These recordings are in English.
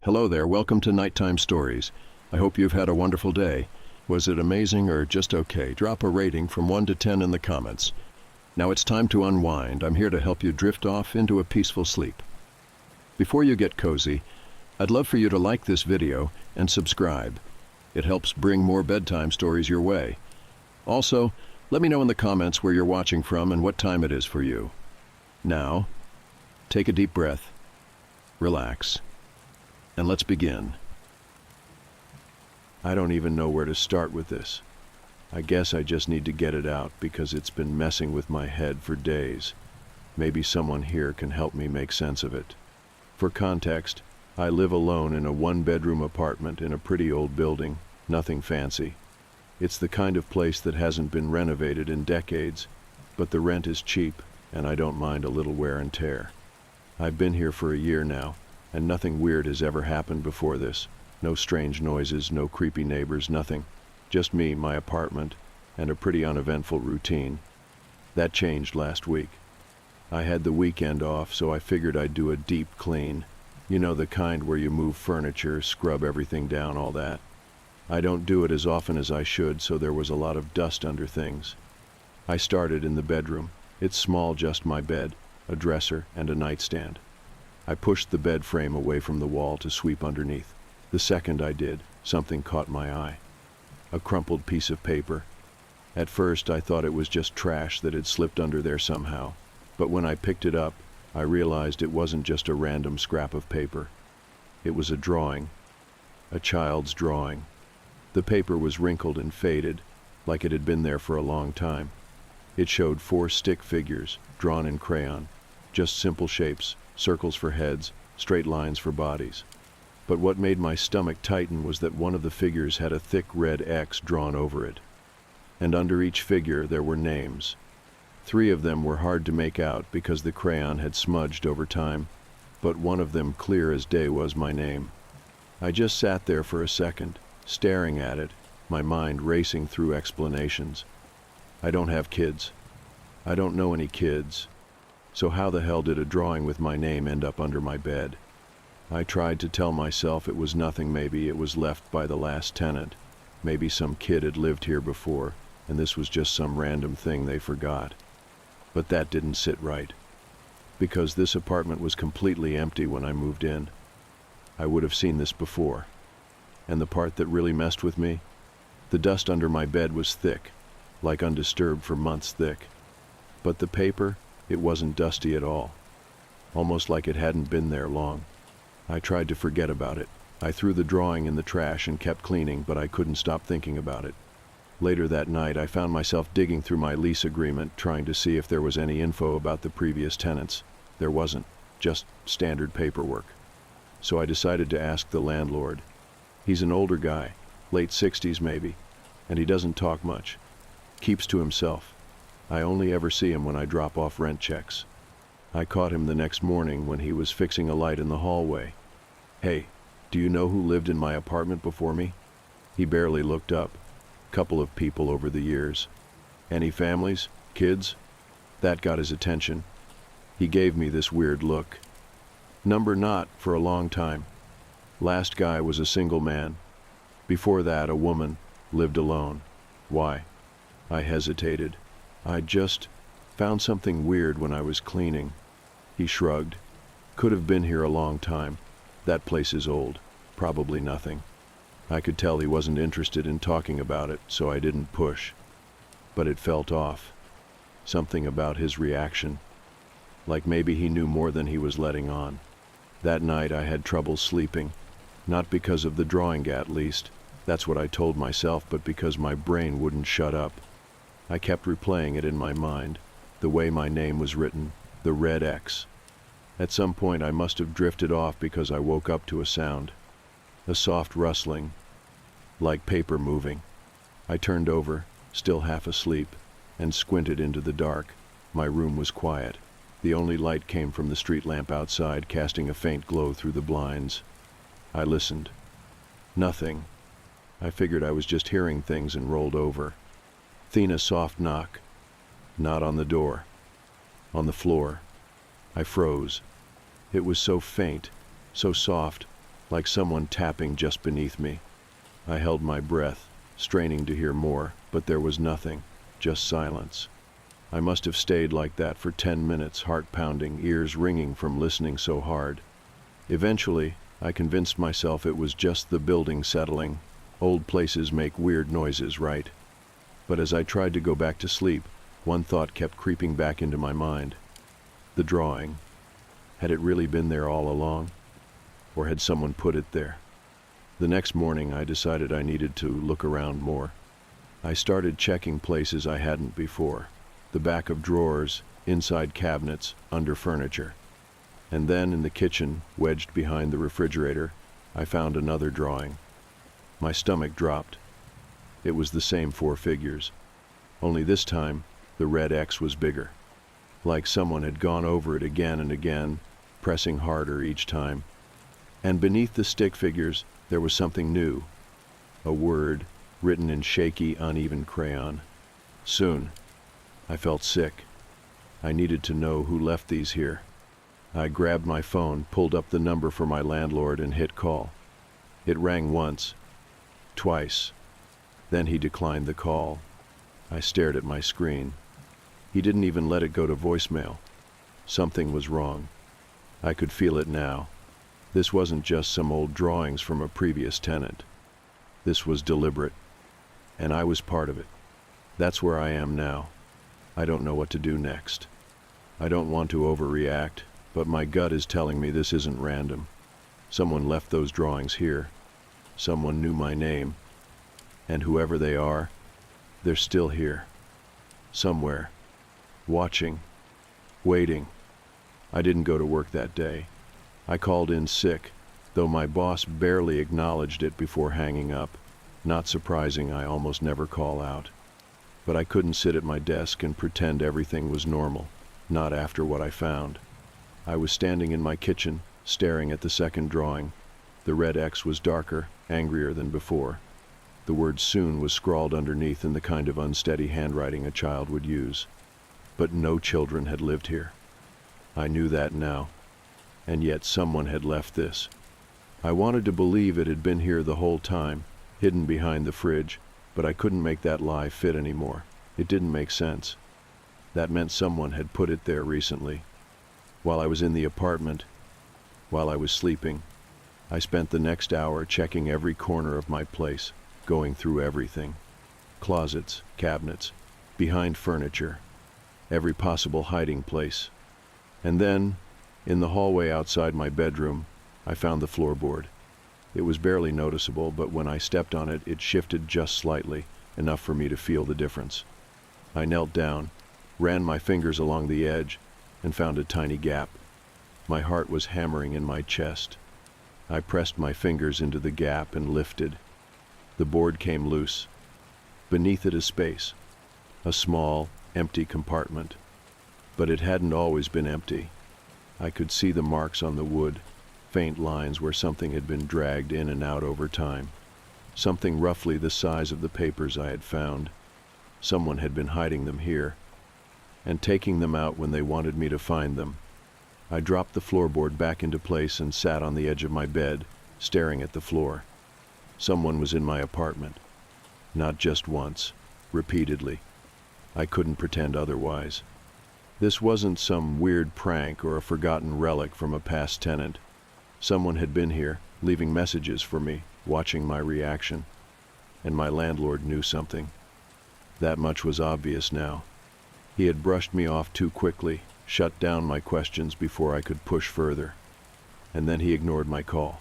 Hello there, welcome to Nighttime Stories. I hope you've had a wonderful day. Was it amazing or just okay? Drop a rating from 1 to 10 in the comments. Now it's time to unwind. I'm here to help you drift off into a peaceful sleep. Before you get cozy, I'd love for you to like this video and subscribe. It helps bring more bedtime stories your way. Also, let me know in the comments where you're watching from and what time it is for you. Now, take a deep breath, relax, and let's begin. I don't even know where to start with this. I guess I just need to get it out because it's been messing with my head for days. Maybe someone here can help me make sense of it. For context, I live alone in a one-bedroom apartment in a pretty old building, nothing fancy. It's the kind of place that hasn't been renovated in decades, but the rent is cheap and I don't mind a little wear and tear. I've been here for a year now, and nothing weird has ever happened before this. No strange noises, no creepy neighbors, nothing. Just me, my apartment, and a pretty uneventful routine. That changed last week. I had the weekend off, so I figured I'd do a deep clean. You know, the kind where you move furniture, scrub everything down, all that. I don't do it as often as I should, so there was a lot of dust under things. I started in the bedroom. It's small, just my bed, a dresser, and a nightstand. I pushed the bed frame away from the wall to sweep underneath. The second I did, something caught my eye. A crumpled piece of paper. At first I thought it was just trash that had slipped under there somehow, but when I picked it up, I realized it wasn't just a random scrap of paper. It was a drawing. A child's drawing. The paper was wrinkled and faded, like it had been there for a long time. It showed 4 stick figures, drawn in crayon. Just simple shapes, circles for heads, straight lines for bodies. But what made my stomach tighten was that one of the figures had a thick red X drawn over it. And under each figure there were names. 3 of them were hard to make out because the crayon had smudged over time, but one of them clear as day was my name. I just sat there for a second, staring at it, my mind racing through explanations. I don't have kids. I don't know any kids. So how the hell did a drawing with my name end up under my bed? I tried to tell myself it was nothing. Maybe it was left by the last tenant. Maybe some kid had lived here before, and this was just some random thing they forgot. But that didn't sit right. Because this apartment was completely empty when I moved in. I would have seen this before. And the part that really messed with me? The dust under my bed was thick, like undisturbed for months thick. But the paper, it wasn't dusty at all. Almost like it hadn't been there long. I tried to forget about it. I threw the drawing in the trash and kept cleaning, but I couldn't stop thinking about it. Later that night, I found myself digging through my lease agreement, trying to see if there was any info about the previous tenants. There wasn't, just standard paperwork. So I decided to ask the landlord. He's an older guy, late 60s maybe, and he doesn't talk much. Keeps to himself. I only ever see him when I drop off rent checks. I caught him the next morning when he was fixing a light in the hallway. "Hey, do you know who lived in my apartment before me?" He barely looked up. Couple of people over the years. "Any families? Kids?" That got his attention. He gave me this weird look. "Number not for a long time. Last guy was a single man. Before that, a woman, lived alone." "Why?" I hesitated. "I just found something weird when I was cleaning." He shrugged. "Could have been here a long time. That place is old. Probably nothing." I could tell he wasn't interested in talking about it, so I didn't push. But it felt off. Something about his reaction. Like maybe he knew more than he was letting on. That night I had trouble sleeping. Not because of the drawing, at least. That's what I told myself, but because my brain wouldn't shut up. I kept replaying it in my mind. The way my name was written. The red X. At some point I must have drifted off because I woke up to a sound. A soft rustling. Like paper moving. I turned over, still half asleep, and squinted into the dark. My room was quiet. The only light came from the street lamp outside, casting a faint glow through the blinds. I listened. Nothing. I figured I was just hearing things and rolled over. Then a soft knock. Not on the door. On the floor. I froze. It was so faint, so soft, like someone tapping just beneath me. I held my breath, straining to hear more, but there was nothing, just silence. I must have stayed like that for 10 minutes, heart pounding, ears ringing from listening so hard. Eventually, I convinced myself it was just the building settling. Old places make weird noises, right? But as I tried to go back to sleep, one thought kept creeping back into my mind. The drawing. Had it really been there all along? Or had someone put it there? The next morning, I decided I needed to look around more. I started checking places I hadn't before. The back of drawers, inside cabinets, under furniture. And then in the kitchen, wedged behind the refrigerator, I found another drawing. My stomach dropped. It was the same 4 figures. Only this time, the red X was bigger. Like someone had gone over it again and again, pressing harder each time. And beneath the stick figures, there was something new. A word, written in shaky, uneven crayon. Soon. I felt sick. I needed to know who left these here. I grabbed my phone, pulled up the number for my landlord, and hit call. It rang once, twice. Then he declined the call. I stared at my screen. He didn't even let it go to voicemail. Something was wrong. I could feel it now. This wasn't just some old drawings from a previous tenant. This was deliberate, and I was part of it. That's where I am now. I don't know what to do next. I don't want to overreact, but my gut is telling me this isn't random. Someone left those drawings here. Someone knew my name. And whoever they are, they're still here. Somewhere. Watching. Waiting. I didn't go to work that day. I called in sick, though my boss barely acknowledged it before hanging up. Not surprising, I almost never call out. But I couldn't sit at my desk and pretend everything was normal, not after what I found. I was standing in my kitchen, staring at the second drawing. The red X was darker, angrier than before. The word soon was scrawled underneath in the kind of unsteady handwriting a child would use. But no children had lived here. I knew that now. And yet someone had left this. I wanted to believe it had been here the whole time, hidden behind the fridge, but I couldn't make that lie fit anymore. It didn't make sense. That meant someone had put it there recently. While I was in the apartment, while I was sleeping, I spent the next hour checking every corner of my place, going through everything. Closets, cabinets, behind furniture, every possible hiding place. And then, in the hallway outside my bedroom, I found the floorboard. It was barely noticeable, but when I stepped on it, it shifted just slightly, enough for me to feel the difference. I knelt down, ran my fingers along the edge, and found a tiny gap. My heart was hammering in my chest. I pressed my fingers into the gap and lifted. The board came loose. Beneath it a space, a small, empty compartment. But it hadn't always been empty. I could see the marks on the wood, faint lines where something had been dragged in and out over time. Something roughly the size of the papers I had found. Someone had been hiding them here, and taking them out when they wanted me to find them. I dropped the floorboard back into place and sat on the edge of my bed, staring at the floor. Someone was in my apartment. Not just once, repeatedly. I couldn't pretend otherwise. This wasn't some weird prank or a forgotten relic from a past tenant. Someone had been here, leaving messages for me, watching my reaction. And my landlord knew something. That much was obvious now. He had brushed me off too quickly, shut down my questions before I could push further. And then he ignored my call.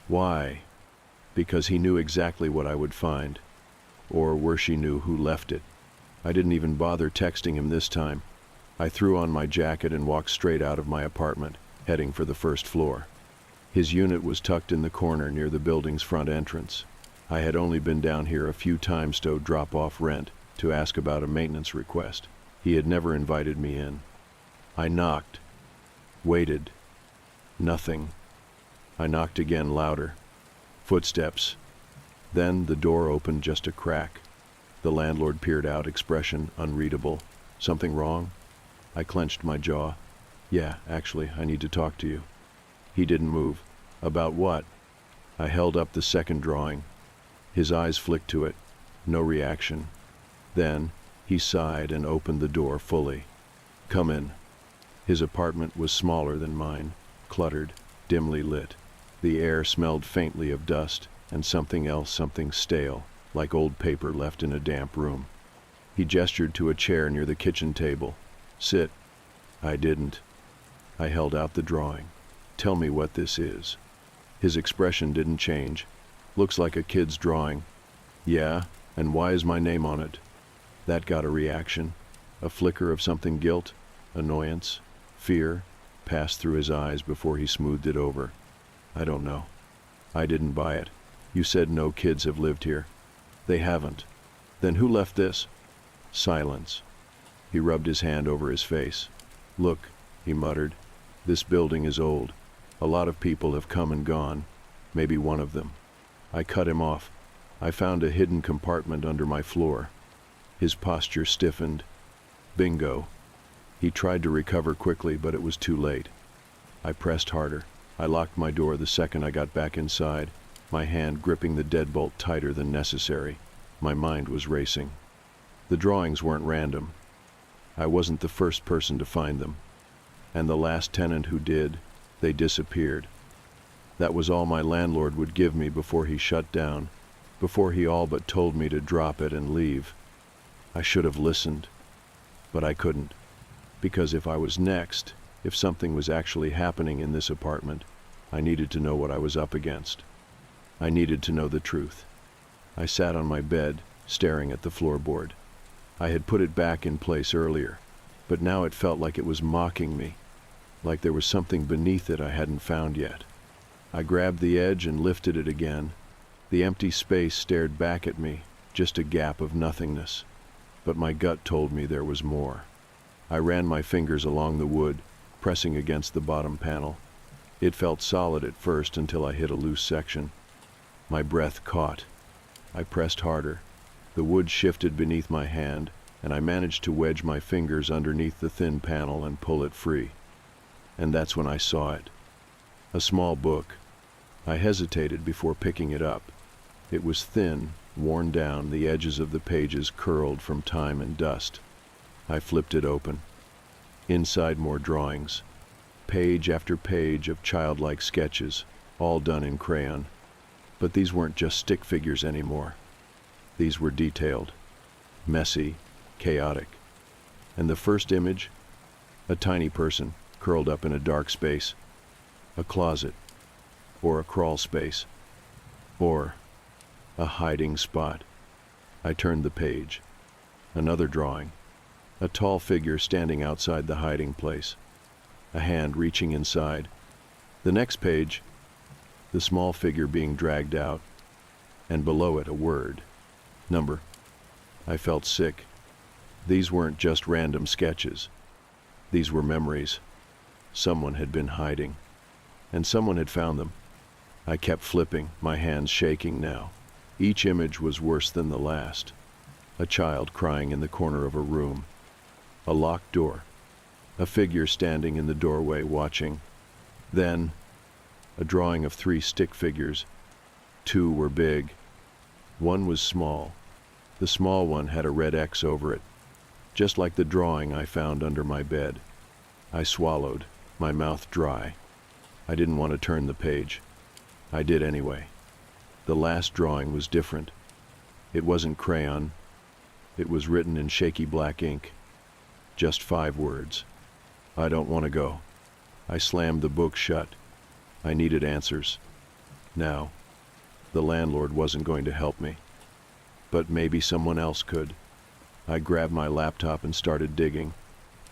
Why? Because he knew exactly what I would find. Or worse, he knew who left it. I didn't even bother texting him this time. I threw on my jacket and walked straight out of my apartment, heading for the first floor. His unit was tucked in the corner near the building's front entrance. I had only been down here a few times to drop off rent, to ask about a maintenance request. He had never invited me in. I knocked. Waited. Nothing. I knocked again, louder. Footsteps. Then the door opened just a crack. The landlord peered out, expression unreadable. Something wrong? I clenched my jaw. Yeah, actually, I need to talk to you. He didn't move. About what? I held up the second drawing. His eyes flicked to it. No reaction. Then, he sighed and opened the door fully. "Come in." His apartment was smaller than mine, cluttered, dimly lit. The air smelled faintly of dust and something else, something stale, like old paper left in a damp room. He gestured to a chair near the kitchen table. "Sit." I didn't. I held out the drawing. "Tell me what this is." His expression didn't change. "Looks like a kid's drawing." "Yeah, and why is my name on it?" That got a reaction. A flicker of something, guilt, annoyance, fear, passed through his eyes before he smoothed it over. "I don't know. I didn't buy it. You said no kids have lived here." "They haven't." "Then who left this?" Silence. He rubbed his hand over his face. "Look," he muttered. "This building is old. A lot of people have come and gone. Maybe one of them." I cut him off. "I found a hidden compartment under my floor." His posture stiffened. "Bingo." He tried to recover quickly, but it was too late. I pressed harder. I locked my door the second I got back inside, my hand gripping the deadbolt tighter than necessary. My mind was racing. The drawings weren't random. I wasn't the first person to find them. And the last tenant who did, they disappeared. That was all my landlord would give me before he shut down, before he all but told me to drop it and leave. I should have listened, but I couldn't. Because if I was next, if something was actually happening in this apartment, I needed to know what I was up against. I needed to know the truth. I sat on my bed, staring at the floorboard. I had put it back in place earlier, but now it felt like it was mocking me, like there was something beneath it I hadn't found yet. I grabbed the edge and lifted it again. The empty space stared back at me, just a gap of nothingness. But my gut told me there was more. I ran my fingers along the wood, pressing against the bottom panel. It felt solid at first until I hit a loose section. My breath caught. I pressed harder. The wood shifted beneath my hand, and I managed to wedge my fingers underneath the thin panel and pull it free. And that's when I saw it. A small book. I hesitated before picking it up. It was thin, worn down, the edges of the pages curled from time and dust. I flipped it open. Inside, more drawings. Page after page of childlike sketches, all done in crayon. But these weren't just stick figures anymore. These were detailed, messy, chaotic. And the first image? A tiny person, curled up in a dark space. A closet. Or a crawl space. Or a hiding spot. I turned the page. Another drawing. A tall figure standing outside the hiding place. A hand reaching inside. The next page, the small figure being dragged out, and below it a word. Number. I felt sick. These weren't just random sketches. These were memories. Someone had been hiding, and someone had found them. I kept flipping, my hands shaking now. Each image was worse than the last. A child crying in the corner of a room. A locked door. A figure standing in the doorway watching. Then, a drawing of 3 stick figures. 2 were big. 1 was small. The small one had a red X over it, just like the drawing I found under my bed. I swallowed, my mouth dry. I didn't want to turn the page. I did anyway. The last drawing was different. It wasn't crayon. It was written in shaky black ink. Just 5 words. I don't want to go. I slammed the book shut. I needed answers. Now, the landlord wasn't going to help me. But maybe someone else could. I grabbed my laptop and started digging.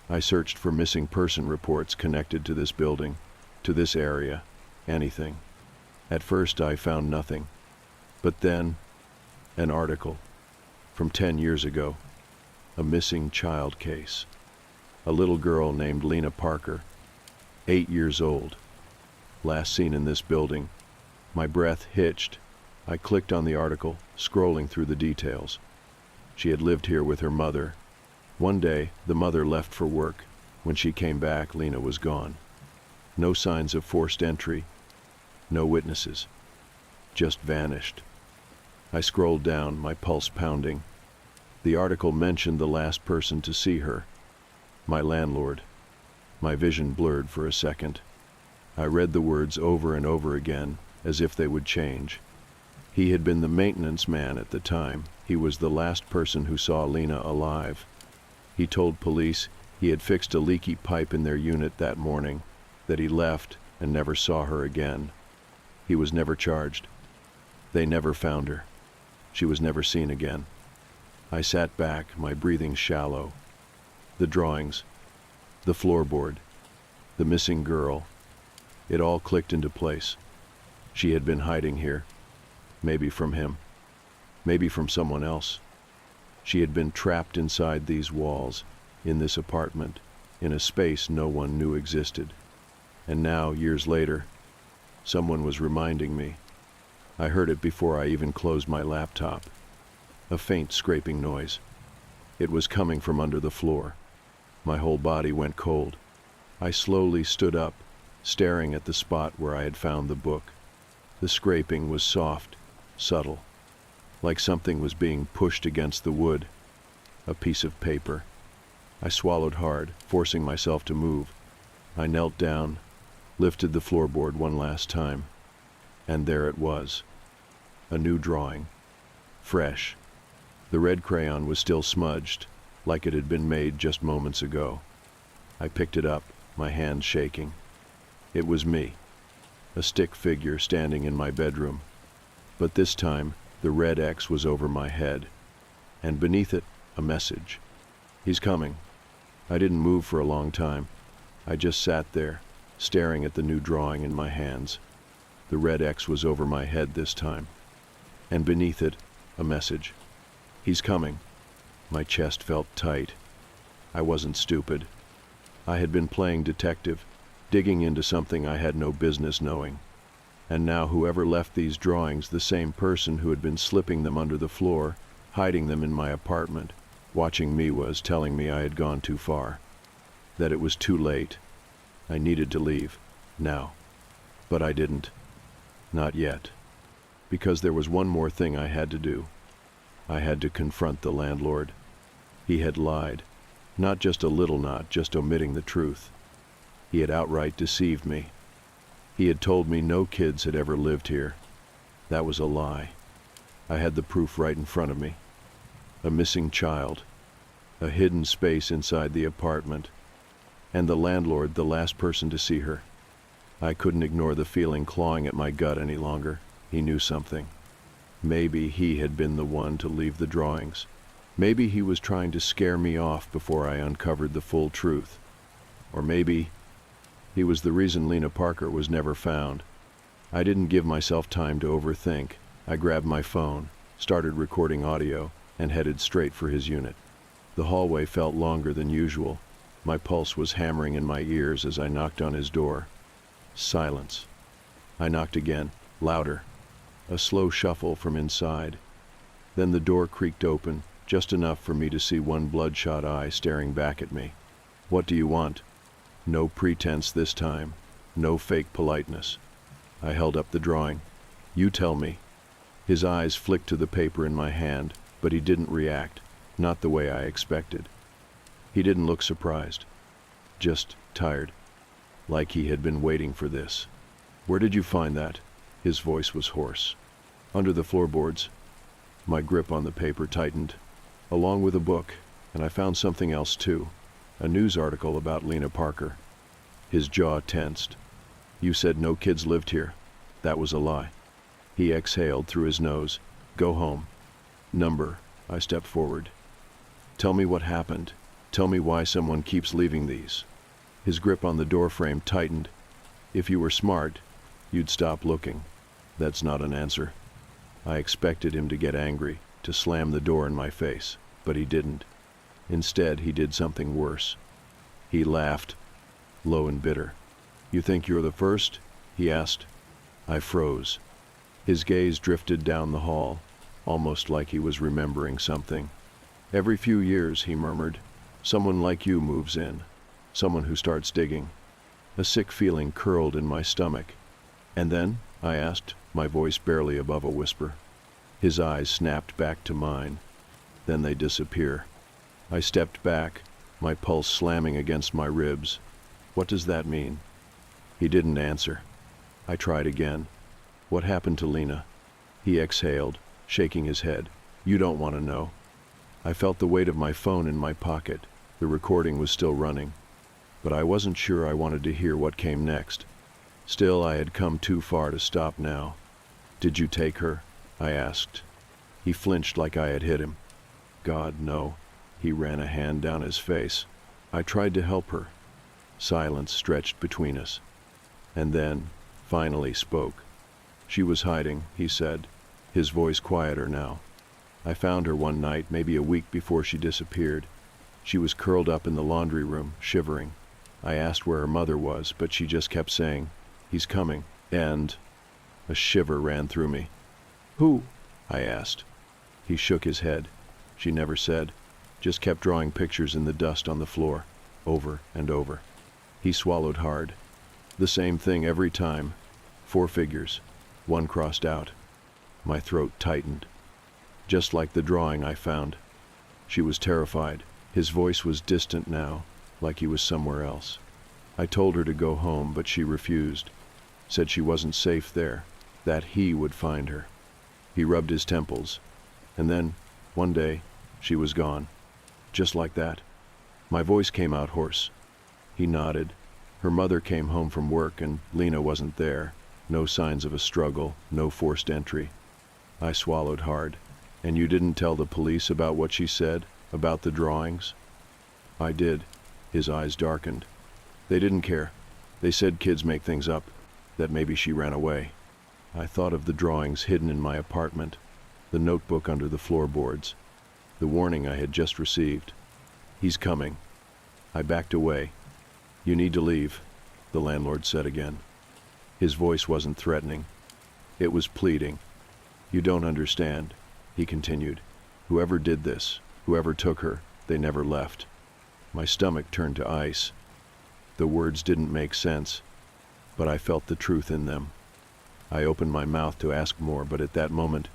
I searched for missing person reports connected to this building, to this area, anything. At first I found nothing. But then, an article from 10 years ago. A missing child case. A little girl named Lena Parker, 8 years old. Last seen in this building. My breath hitched. I clicked on the article, scrolling through the details. She had lived here with her mother. One day, the mother left for work. When she came back, Lena was gone. No signs of forced entry. No witnesses. just vanished. I scrolled down, my pulse pounding. The article mentioned the last person to see her, my landlord. My vision blurred for a second. I read the words over and over again, as if they would change. He had been the maintenance man at the time. He was the last person who saw Lena alive. He told police he had fixed a leaky pipe in their unit that morning, that he left and never saw her again. He was never charged. They never found her. She was never seen again. I sat back, my breathing shallow. The drawings, the floorboard, the missing girl. It all clicked into place. She had been hiding here. Maybe from him. Maybe from someone else. She had been trapped inside these walls, in this apartment, in a space no one knew existed. And now, years later, someone was reminding me. I heard it before I even closed my laptop. A faint scraping noise. It was coming from under the floor. My whole body went cold. I slowly stood up, staring at the spot where I had found the book. The scraping was soft, subtle, like something was being pushed against the wood. A piece of paper. I swallowed hard, forcing myself to move. I knelt down, lifted the floorboard one last time, and there it was. A new drawing. Fresh. The red crayon was still smudged, like it had been made just moments ago. I picked it up, my hand shaking. It was me, a stick figure standing in my bedroom. But this time, the red X was over my head, and beneath it, a message. He's coming. I didn't move for a long time. I just sat there, staring at the new drawing in my hands. The red X was over my head this time, and beneath it, a message. He's coming. My chest felt tight. I wasn't stupid. I had been playing detective, digging into something I had no business knowing. And now whoever left these drawings, the same person who had been slipping them under the floor, hiding them in my apartment, watching me, was telling me I had gone too far. That it was too late. I needed to leave. Now. But I didn't. Not yet. Because there was one more thing I had to do. I had to confront the landlord. He had lied. Not just a little, not just omitting the truth. He had outright deceived me. He had told me no kids had ever lived here. That was a lie. I had the proof right in front of me. A missing child. A hidden space inside the apartment. And the landlord, the last person to see her. I couldn't ignore the feeling clawing at my gut any longer. He knew something. Maybe he had been the one to leave the drawings. Maybe he was trying to scare me off before I uncovered the full truth. Or maybe he was the reason Lena Parker was never found. I didn't give myself time to overthink. I grabbed my phone, started recording audio, and headed straight for his unit. The hallway felt longer than usual. My pulse was hammering in my ears as I knocked on his door. Silence. I knocked again, louder. A slow shuffle from inside. Then the door creaked open, just enough for me to see one bloodshot eye staring back at me. What do you want? No pretense this time. No fake politeness. I held up the drawing. You tell me. His eyes flicked to the paper in my hand, but he didn't react, not the way I expected. He didn't look surprised. Just tired. Like he had been waiting for this. Where did you find that? His voice was hoarse. Under the floorboards. My grip on the paper tightened, along with a book, and I found something else too. A news article about Lena Parker. His jaw tensed. You said no kids lived here. That was a lie. He exhaled through his nose. Go home. Number. I stepped forward. Tell me what happened. Tell me why someone keeps leaving these. His grip on the doorframe tightened. If you were smart, you'd stop looking. That's not an answer. I expected him to get angry, to slam the door in my face, but he didn't. Instead, he did something worse. He laughed, low and bitter. You think you're the first? He asked. I froze. His gaze drifted down the hall, almost like he was remembering something. Every few years, he murmured, someone like you moves in, someone who starts digging. A sick feeling curled in my stomach. And then? I asked, my voice barely above a whisper. His eyes snapped back to mine. Then they disappear. I stepped back, my pulse slamming against my ribs. What does that mean? He didn't answer. I tried again. What happened to Lena? He exhaled, shaking his head. You don't want to know. I felt the weight of my phone in my pocket. The recording was still running. But I wasn't sure I wanted to hear what came next. Still, I had come too far to stop now. Did you take her? I asked. He flinched like I had hit him. God, no. He ran a hand down his face. I tried to help her. Silence stretched between us. And then, finally spoke. She was hiding, he said, his voice quieter now. I found her one night, maybe a week before she disappeared. She was curled up in the laundry room, shivering. I asked where her mother was, but she just kept saying, "He's coming," and a shiver ran through me. Who? I asked. He shook his head. She never said, just kept drawing pictures in the dust on the floor, over and over. He swallowed hard. The same thing every time. 4 figures, 1 crossed out. My throat tightened. Just like the drawing I found. She was terrified. His voice was distant now, like he was somewhere else. I told her to go home, but she refused. Said she wasn't safe there, that he would find her. He rubbed his temples. And then, one day, she was gone. Just like that. My voice came out hoarse. He nodded. Her mother came home from work and Lena wasn't there. No signs of a struggle, no forced entry. I swallowed hard. And you didn't tell the police about what she said, about the drawings? I did. His eyes darkened. They didn't care. They said kids make things up, that maybe she ran away. I thought of the drawings hidden in my apartment, the notebook under the floorboards, the warning I had just received. He's coming. I backed away. You need to leave, the landlord said again. His voice wasn't threatening. It was pleading. You don't understand, he continued. Whoever did this, whoever took her, they never left. My stomach turned to ice. The words didn't make sense, but I felt the truth in them. I opened my mouth to ask more, but at that moment,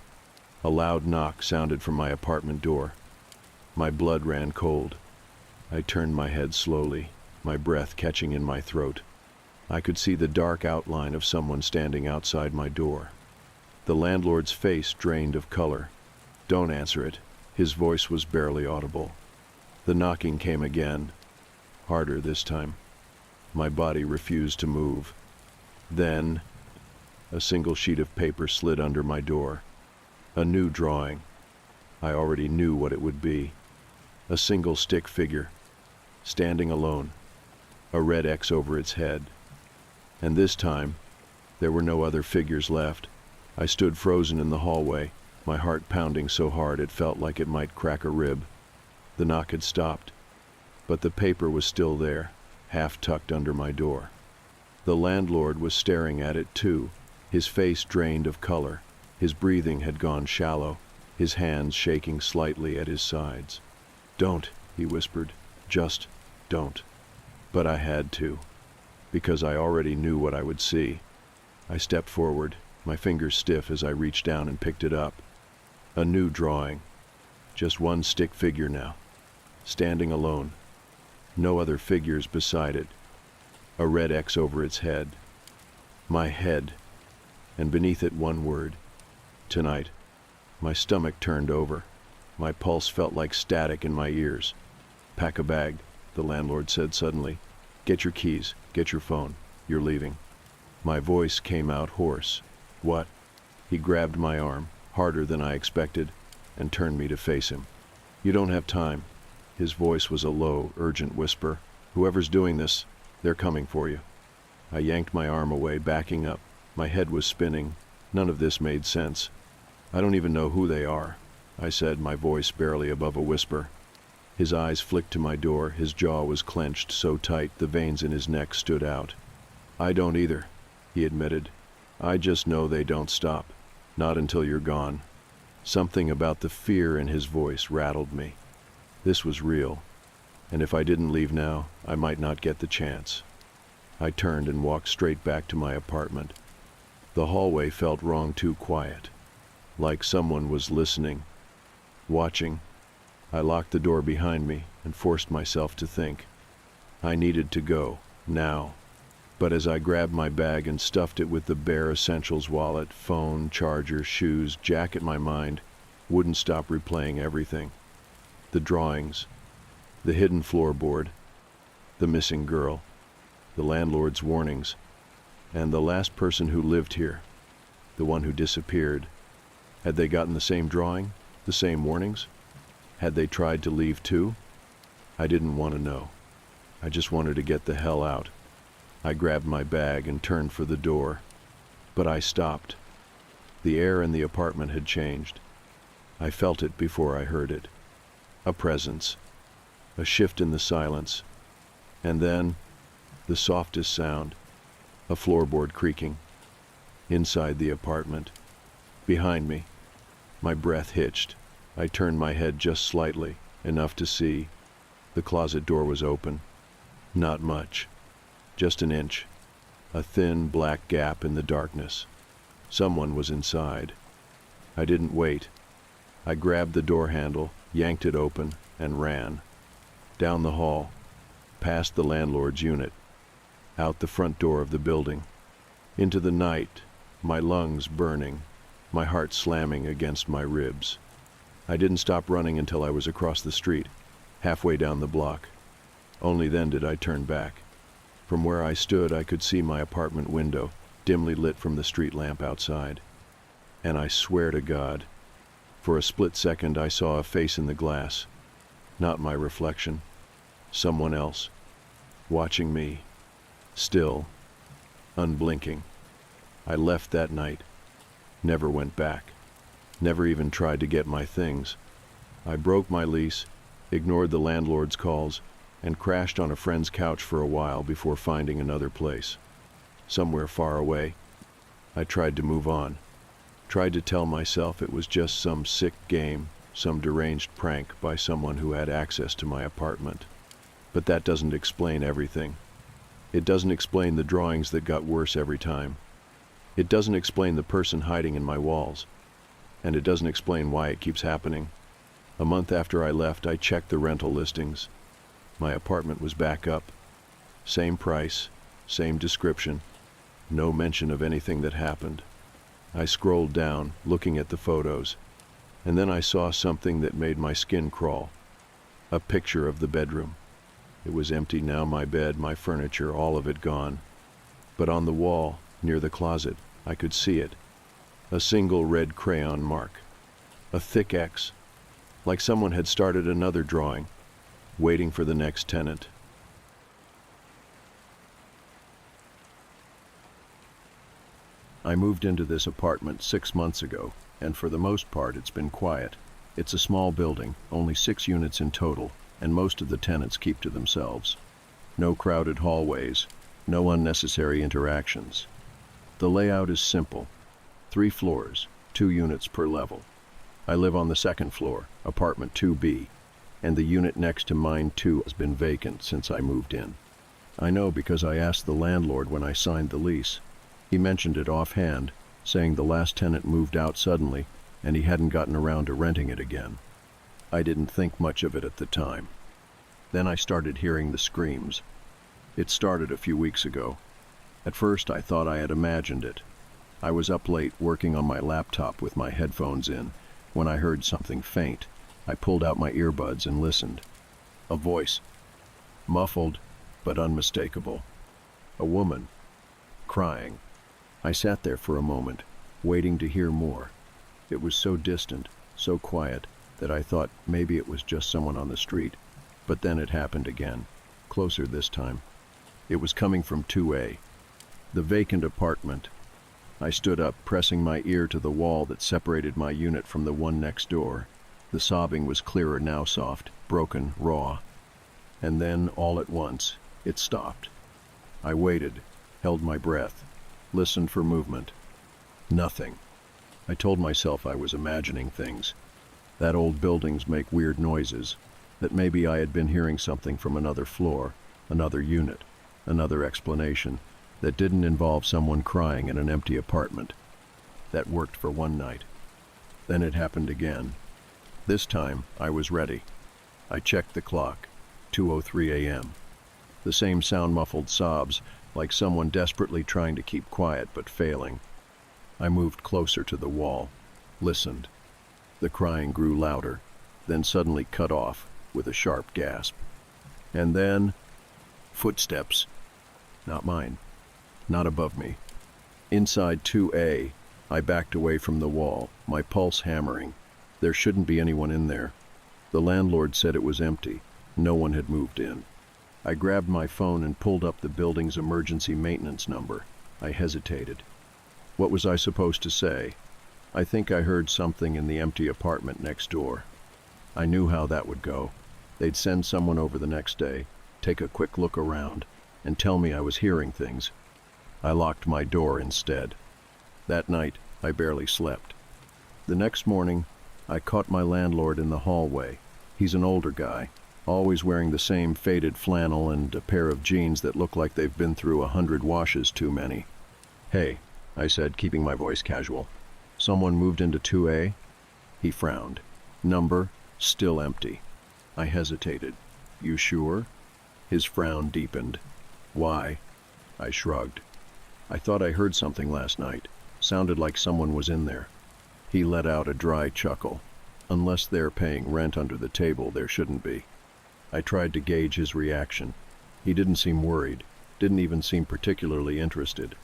a loud knock sounded from my apartment door. My blood ran cold. I turned my head slowly, my breath catching in my throat. I could see the dark outline of someone standing outside my door. The landlord's face drained of color. Don't answer it. His voice was barely audible. The knocking came again, harder this time. My body refused to move. Then, a single sheet of paper slid under my door. A new drawing. I already knew what it would be. A single stick figure, standing alone, a red X over its head. And this time, there were no other figures left. I stood frozen in the hallway, my heart pounding so hard it felt like it might crack a rib. The knock had stopped, but the paper was still there, half tucked under my door. The landlord was staring at it too, his face drained of color. His breathing had gone shallow, his hands shaking slightly at his sides. Don't, he whispered, just don't. But I had to, because I already knew what I would see. I stepped forward, my fingers stiff as I reached down and picked it up. A new drawing. Just one stick figure now, standing alone. No other figures beside it. A red X over its head. My head. And beneath it one word. Tonight. My stomach turned over. My pulse felt like static in my ears. Pack a bag, the landlord said suddenly. Get your keys, get your phone. You're leaving. My voice came out hoarse. What? He grabbed my arm, harder than I expected, and turned me to face him. You don't have time. His voice was a low, urgent whisper. Whoever's doing this, they're coming for you. I yanked my arm away, backing up. My head was spinning. None of this made sense. I don't even know who they are, I said, my voice barely above a whisper. His eyes flicked to my door. His jaw was clenched so tight the veins in his neck stood out. I don't either, he admitted. I just know they don't stop. Not until you're gone. Something about the fear in his voice rattled me. This was real, and if I didn't leave now, I might not get the chance. I turned and walked straight back to my apartment. The hallway felt wrong, too quiet, like someone was listening, watching. I locked the door behind me and forced myself to think. I needed to go, now. But as I grabbed my bag and stuffed it with the bare essentials, wallet, phone, charger, shoes, jacket, my mind wouldn't stop replaying everything. The drawings, the hidden floorboard, the missing girl, the landlord's warnings, and the last person who lived here, the one who disappeared. Had they gotten the same drawing, the same warnings? Had they tried to leave too? I didn't want to know. I just wanted to get the hell out. I grabbed my bag and turned for the door, but I stopped. The air in the apartment had changed. I felt it before I heard it. A presence, a shift in the silence, and then the softest sound, a floorboard creaking. Inside the apartment, behind me, my breath hitched. I turned my head just slightly, enough to see. The closet door was open. Not much. Just an inch. A thin, black gap in the darkness. Someone was inside. I didn't wait. I grabbed the door handle, yanked it open, and ran. Down the hall, past the landlord's unit, out the front door of the building, into the night, my lungs burning, my heart slamming against my ribs. I didn't stop running until I was across the street, halfway down the block. Only then did I turn back. From where I stood, I could see my apartment window, dimly lit from the street lamp outside. And I swear to God, for a split second I saw a face in the glass. Not my reflection. Someone else. Watching me. Still. Unblinking. I left that night. Never went back. Never even tried to get my things. I broke my lease, ignored the landlord's calls, and crashed on a friend's couch for a while before finding another place. Somewhere far away. I tried to move on. Tried to tell myself it was just some sick game, some deranged prank by someone who had access to my apartment. But that doesn't explain everything. It doesn't explain the drawings that got worse every time. It doesn't explain the person hiding in my walls. And it doesn't explain why it keeps happening. A month after I left, I checked the rental listings. My apartment was back up. Same price, same description. No mention of anything that happened. I scrolled down, looking at the photos, and then I saw something that made my skin crawl. A picture of the bedroom. It was empty now, my bed, my furniture, all of it gone. But on the wall, near the closet, I could see it. A single red crayon mark. A thick X. Like someone had started another drawing, waiting for the next tenant. I moved into this apartment 6 months ago, and for the most part it's been quiet. It's a small building, only 6 units in total, and most of the tenants keep to themselves. No crowded hallways, no unnecessary interactions. The layout is simple. 3 floors, 2 units per level. I live on the 2nd floor, apartment 2B, and the unit next to mine 2 has been vacant since I moved in. I know because I asked the landlord when I signed the lease. He mentioned it offhand, saying the last tenant moved out suddenly and he hadn't gotten around to renting it again. I didn't think much of it at the time. Then I started hearing the screams. It started a few weeks ago. At first I thought I had imagined it. I was up late working on my laptop with my headphones in when I heard something faint. I pulled out my earbuds and listened. A voice. Muffled, but unmistakable. A woman. Crying. I sat there for a moment, waiting to hear more. It was so distant, so quiet, that I thought maybe it was just someone on the street. But then it happened again, closer this time. It was coming from 2A, the vacant apartment. I stood up, pressing my ear to the wall that separated my unit from the one next door. The sobbing was clearer now, soft, broken, raw. And then, all at once, it stopped. I waited, held my breath, listened for movement. Nothing. I told myself I was imagining things, that old buildings make weird noises, that maybe I had been hearing something from another floor, another unit, another explanation. that didn't involve someone crying in an empty apartment. That worked for one night. Then it happened again. This time, I was ready. I checked the clock, 2:03 a.m. The same sound-muffled sobs, like someone desperately trying to keep quiet but failing. I moved closer to the wall, listened. The crying grew louder, then suddenly cut off with a sharp gasp. And then, footsteps. Not mine. Not above me. Inside 2A, I backed away from the wall, my pulse hammering. There shouldn't be anyone in there. The landlord said it was empty. No one had moved in. I grabbed my phone and pulled up the building's emergency maintenance number. I hesitated. What was I supposed to say? I think I heard something in the empty apartment next door. I knew how that would go. They'd send someone over the next day, take a quick look around, and tell me I was hearing things. I locked my door instead. That night, I barely slept. The next morning, I caught my landlord in the hallway. He's an older guy, always wearing the same faded flannel and a pair of jeans that look like they've been through 100 washes too many. "Hey," I said, keeping my voice casual. "Someone moved into 2A?" He frowned. Number, still empty. I hesitated. "You sure?" His frown deepened. "Why?" I shrugged. "I thought I heard something last night. Sounded like someone was in there." He let out a dry chuckle. "Unless they're paying rent under the table, there shouldn't be." I tried to gauge his reaction. He didn't seem worried, didn't even seem particularly interested.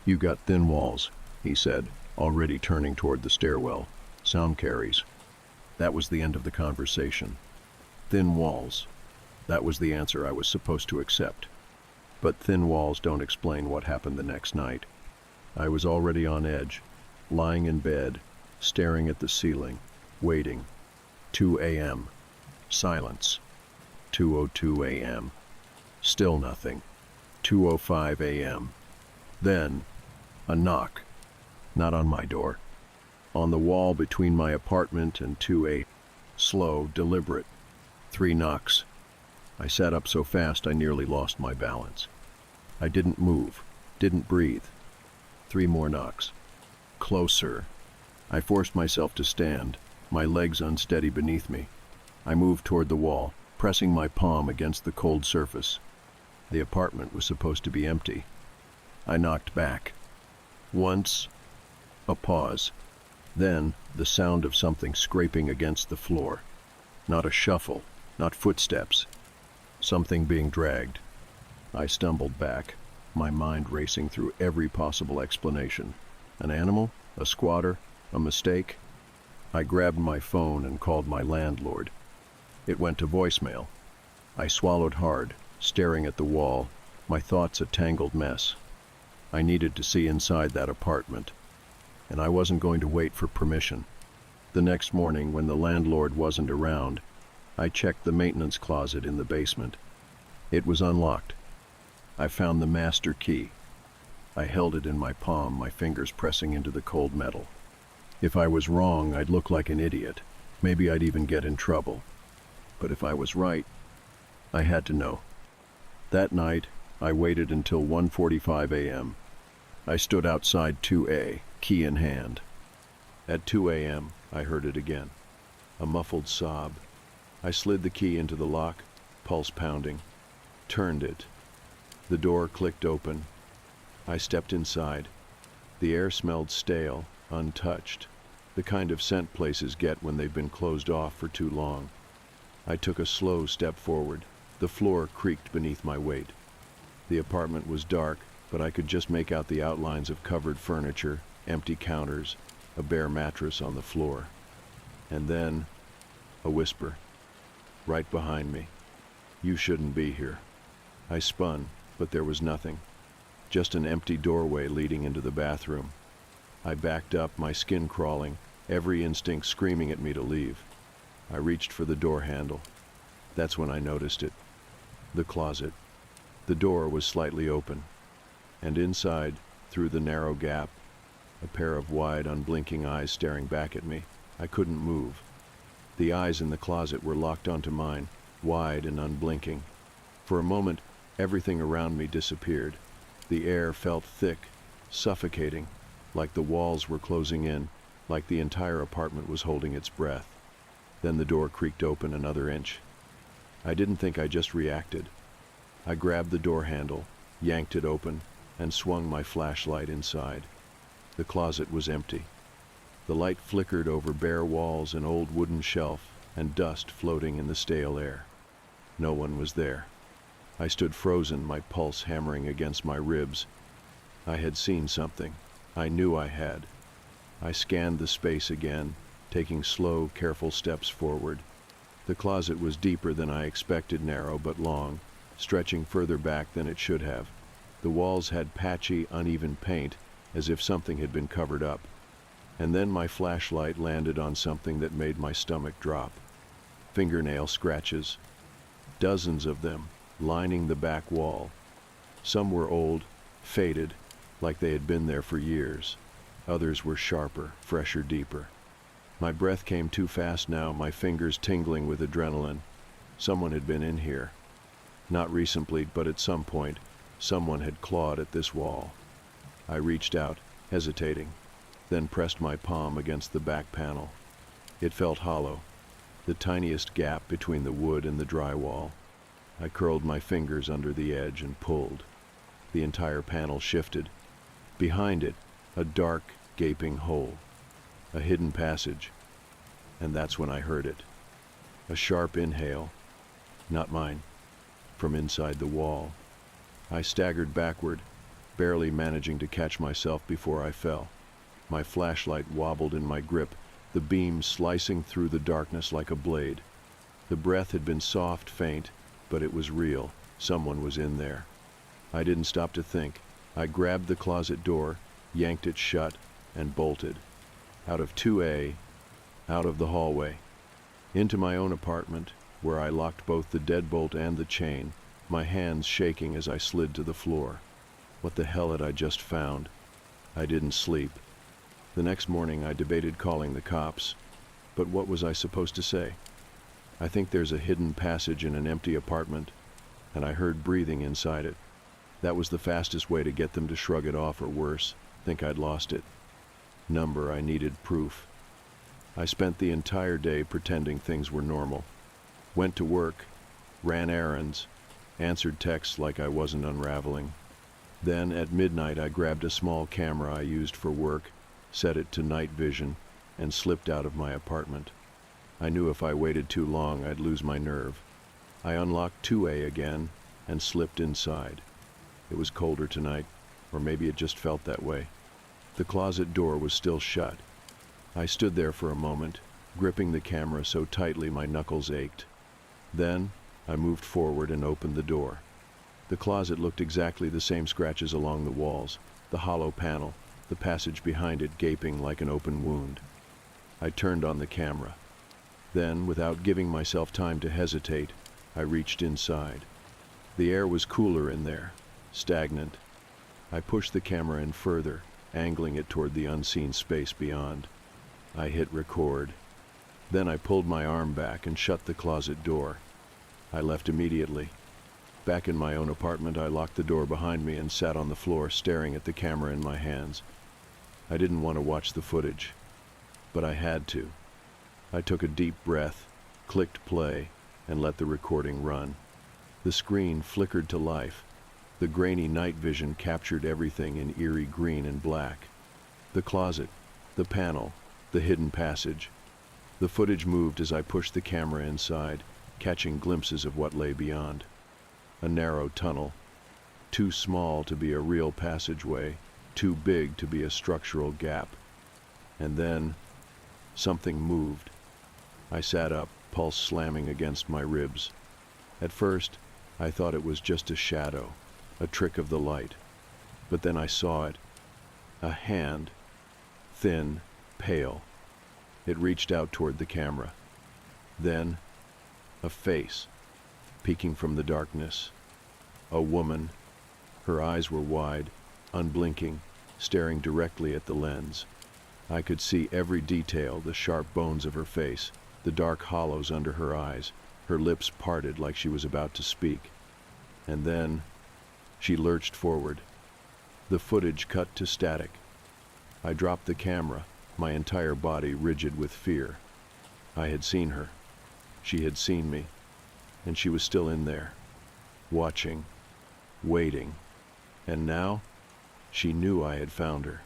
"You got thin walls," he said, already turning toward the stairwell. "Sound carries." That was the end of the conversation. Thin walls. That was the answer I was supposed to accept. But thin walls don't explain what happened the next night. I was already on edge, lying in bed, staring at the ceiling, waiting. 2 a.m. Silence. 2:02 a.m. Still nothing. 2:05 a.m. Then, a knock. Not on my door. On the wall between my apartment and 2A. Slow, deliberate. 3 knocks. I sat up so fast I nearly lost my balance. I didn't move, didn't breathe. 3 more knocks. Closer. I forced myself to stand, my legs unsteady beneath me. I moved toward the wall, pressing my palm against the cold surface. The apartment was supposed to be empty. I knocked back. Once, a pause. Then, the sound of something scraping against the floor. Not a shuffle, not footsteps. Something being dragged. I stumbled back, my mind racing through every possible explanation. An animal? A squatter? A mistake? I grabbed my phone and called my landlord. It went to voicemail. I swallowed hard, staring at the wall, my thoughts a tangled mess. I needed to see inside that apartment, and I wasn't going to wait for permission. The next morning, when the landlord wasn't around, I checked the maintenance closet in the basement. It was unlocked. I found the master key. I held it in my palm, my fingers pressing into the cold metal. If I was wrong, I'd look like an idiot. Maybe I'd even get in trouble. But if I was right, I had to know. That night, I waited until 1:45 a.m. I stood outside 2A, key in hand. At 2 a.m., I heard it again. A muffled sob. I slid the key into the lock, pulse pounding. Turned it. The door clicked open. I stepped inside. The air smelled stale, untouched, the kind of scent places get when they've been closed off for too long. I took a slow step forward. The floor creaked beneath my weight. The apartment was dark, but I could just make out the outlines of covered furniture, empty counters, a bare mattress on the floor. And then, a whisper, right behind me. "You shouldn't be here." I spun, but there was nothing. Just an empty doorway leading into the bathroom. I backed up, my skin crawling, every instinct screaming at me to leave. I reached for the door handle. That's when I noticed it. The closet. The door was slightly open, and inside, through the narrow gap, a pair of wide, unblinking eyes staring back at me. I couldn't move. The eyes in the closet were locked onto mine, wide and unblinking. For a moment, everything around me disappeared. The air felt thick, suffocating, like the walls were closing in, like the entire apartment was holding its breath. Then the door creaked open another inch. I didn't think I just reacted. I grabbed the door handle, yanked it open, and swung my flashlight inside. The closet was empty. The light flickered over bare walls, an old wooden shelf, and dust floating in the stale air. No one was there. I stood frozen, my pulse hammering against my ribs. I had seen something. I knew I had. I scanned the space again, taking slow, careful steps forward. The closet was deeper than I expected, narrow but long, stretching further back than it should have. The walls had patchy, uneven paint, as if something had been covered up. And then my flashlight landed on something that made my stomach drop. Fingernail scratches. Dozens of them, lining the back wall. Some were old, faded, like they had been there for years. Others were sharper, fresher, deeper. My breath came too fast now, my fingers tingling with adrenaline. Someone had been in here. Not recently, but at some point, someone had clawed at this wall. I reached out, hesitating, then pressed my palm against the back panel. It felt hollow, the tiniest gap between the wood and the drywall. I curled my fingers under the edge and pulled. The entire panel shifted. Behind it, a dark, gaping hole. A hidden passage. And that's when I heard it. A sharp inhale. Not mine. From inside the wall. I staggered backward, barely managing to catch myself before I fell. My flashlight wobbled in my grip, the beam slicing through the darkness like a blade. The breath had been soft, faint, but it was real. Someone was in there. I didn't stop to think. I grabbed the closet door, yanked it shut, and bolted. Out of 2A, out of the hallway, into my own apartment, where I locked both the deadbolt and the chain, my hands shaking as I slid to the floor. What the hell had I just found? I didn't sleep. The next morning I debated calling the cops, but what was I supposed to say? I think there's a hidden passage in an empty apartment, and I heard breathing inside it. That was the fastest way to get them to shrug it off, or worse, think I'd lost it. Number, I needed proof. I spent the entire day pretending things were normal. Went to work, ran errands, answered texts like I wasn't unraveling. Then, at midnight, I grabbed a small camera I used for work, set it to night vision, and slipped out of my apartment. I knew if I waited too long, I'd lose my nerve. I unlocked 2A again and slipped inside. It was colder tonight, or maybe it just felt that way. The closet door was still shut. I stood there for a moment, gripping the camera so tightly my knuckles ached. Then, I moved forward and opened the door. The closet looked exactly the same, scratches along the walls, the hollow panel, the passage behind it gaping like an open wound. I turned on the camera. Then, without giving myself time to hesitate, I reached inside. The air was cooler in there, stagnant. I pushed the camera in further, angling it toward the unseen space beyond. I hit record. Then I pulled my arm back and shut the closet door. I left immediately. Back in my own apartment, I locked the door behind me and sat on the floor staring at the camera in my hands. I didn't want to watch the footage, but I had to. I took a deep breath, clicked play, and let the recording run. The screen flickered to life. The grainy night vision captured everything in eerie green and black. The closet, the panel, the hidden passage. The footage moved as I pushed the camera inside, catching glimpses of what lay beyond. A narrow tunnel, too small to be a real passageway, too big to be a structural gap. And then, something moved. I sat up, pulse slamming against my ribs. At first, I thought it was just a shadow, a trick of the light. But then I saw it. A hand, thin, pale. It reached out toward the camera. Then, a face, peeking from the darkness. A woman. Her eyes were wide, unblinking, staring directly at the lens. I could see every detail, the sharp bones of her face, the dark hollows under her eyes, her lips parted like she was about to speak. And then, she lurched forward, The footage cut to static. I dropped the camera, my entire body rigid with fear. I had seen her. She had seen me. And she was still in there, watching, waiting. And now, she knew I had found her.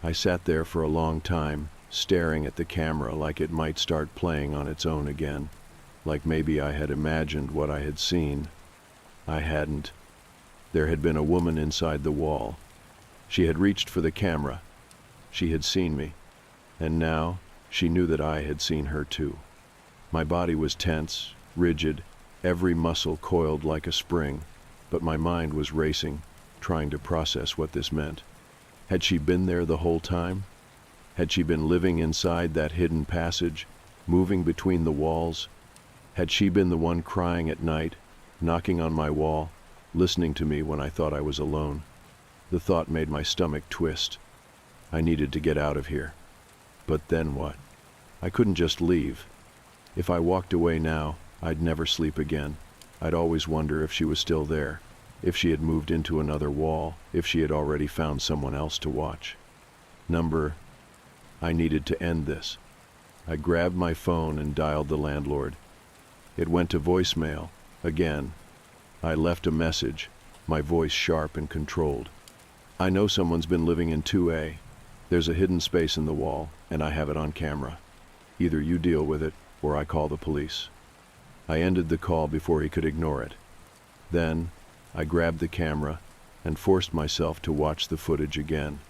I sat there for a long time, staring at the camera like it might start playing on its own again, like maybe I had imagined what I had seen. I hadn't. There had been a woman inside the wall. She had reached for the camera. She had seen me. And now, she knew that I had seen her too. My body was tense, rigid, every muscle coiled like a spring, but my mind was racing, trying to process what this meant. Had she been there the whole time? Had she been living inside that hidden passage, moving between the walls? Had she been the one crying at night, knocking on my wall, listening to me when I thought I was alone? The thought made my stomach twist. I needed to get out of here. But then what? I couldn't just leave. If I walked away now, I'd never sleep again. I'd always wonder if she was still there, if she had moved into another wall, if she had already found someone else to watch. I needed to end this. I grabbed my phone and dialed the landlord. It went to voicemail, again. I left a message, my voice sharp and controlled. I know someone's been living in 2A. There's a hidden space in the wall, and I have it on camera. Either you deal with it, or I call the police. I ended the call before he could ignore it. Then, I grabbed the camera and forced myself to watch the footage again.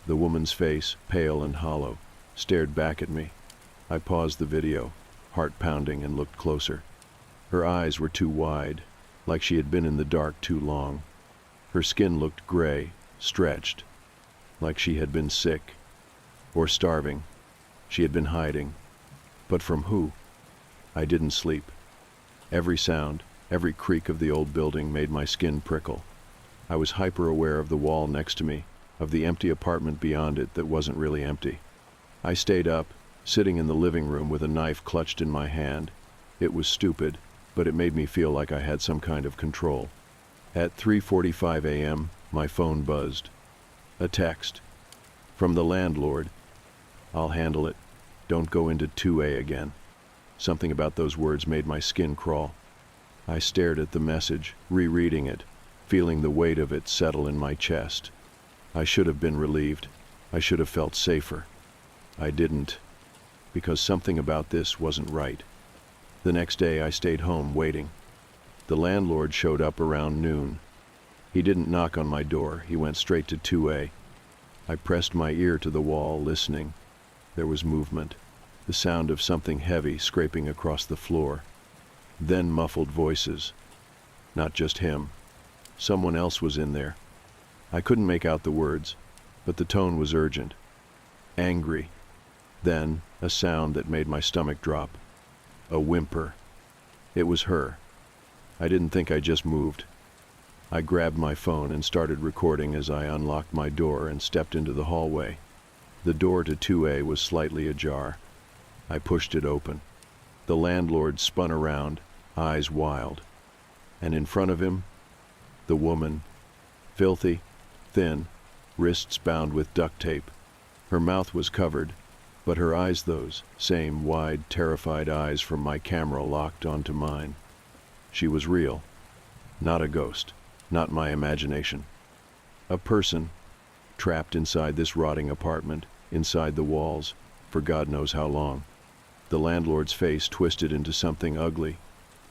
The woman's face, pale and hollow, stared back at me. I paused the video, heart pounding, and looked closer. Her eyes were too wide, like she had been in the dark too long. Her skin looked gray, stretched, like she had been sick or starving. She had been hiding. But from who? I didn't sleep. Every sound, every creak of the old building made my skin prickle. I was hyper-aware of the wall next to me, of the empty apartment beyond it that wasn't really empty. I stayed up, sitting in the living room with a knife clutched in my hand. It was stupid, but it made me feel like I had some kind of control. At 3:45 a.m., my phone buzzed. A text. From the landlord. "I'll handle it. Don't go into 2A again." Something about those words made my skin crawl. I stared at the message, rereading it, feeling the weight of it settle in my chest. I should have been relieved. I should have felt safer. I didn't, because something about this wasn't right. The next day I stayed home waiting. The landlord showed up around noon. He didn't knock on my door. He went straight to 2A. I pressed my ear to the wall, listening. There was movement, the sound of something heavy scraping across the floor. Then muffled voices. Not just him. Someone else was in there. I couldn't make out the words, but the tone was urgent. Angry. Then, a sound that made my stomach drop. A whimper. It was her. I didn't think I just moved. I grabbed my phone and started recording as I unlocked my door and stepped into the hallway. The door to 2A was slightly ajar. I pushed it open. The landlord spun around, eyes wild. And in front of him, the woman, filthy, thin, wrists bound with duct tape. Her mouth was covered, but her eyes, those same wide, terrified eyes from my camera, locked onto mine. She was real. Not a ghost. Not my imagination. A person, trapped inside this rotting apartment, inside the walls, for God knows how long. The landlord's face twisted into something ugly.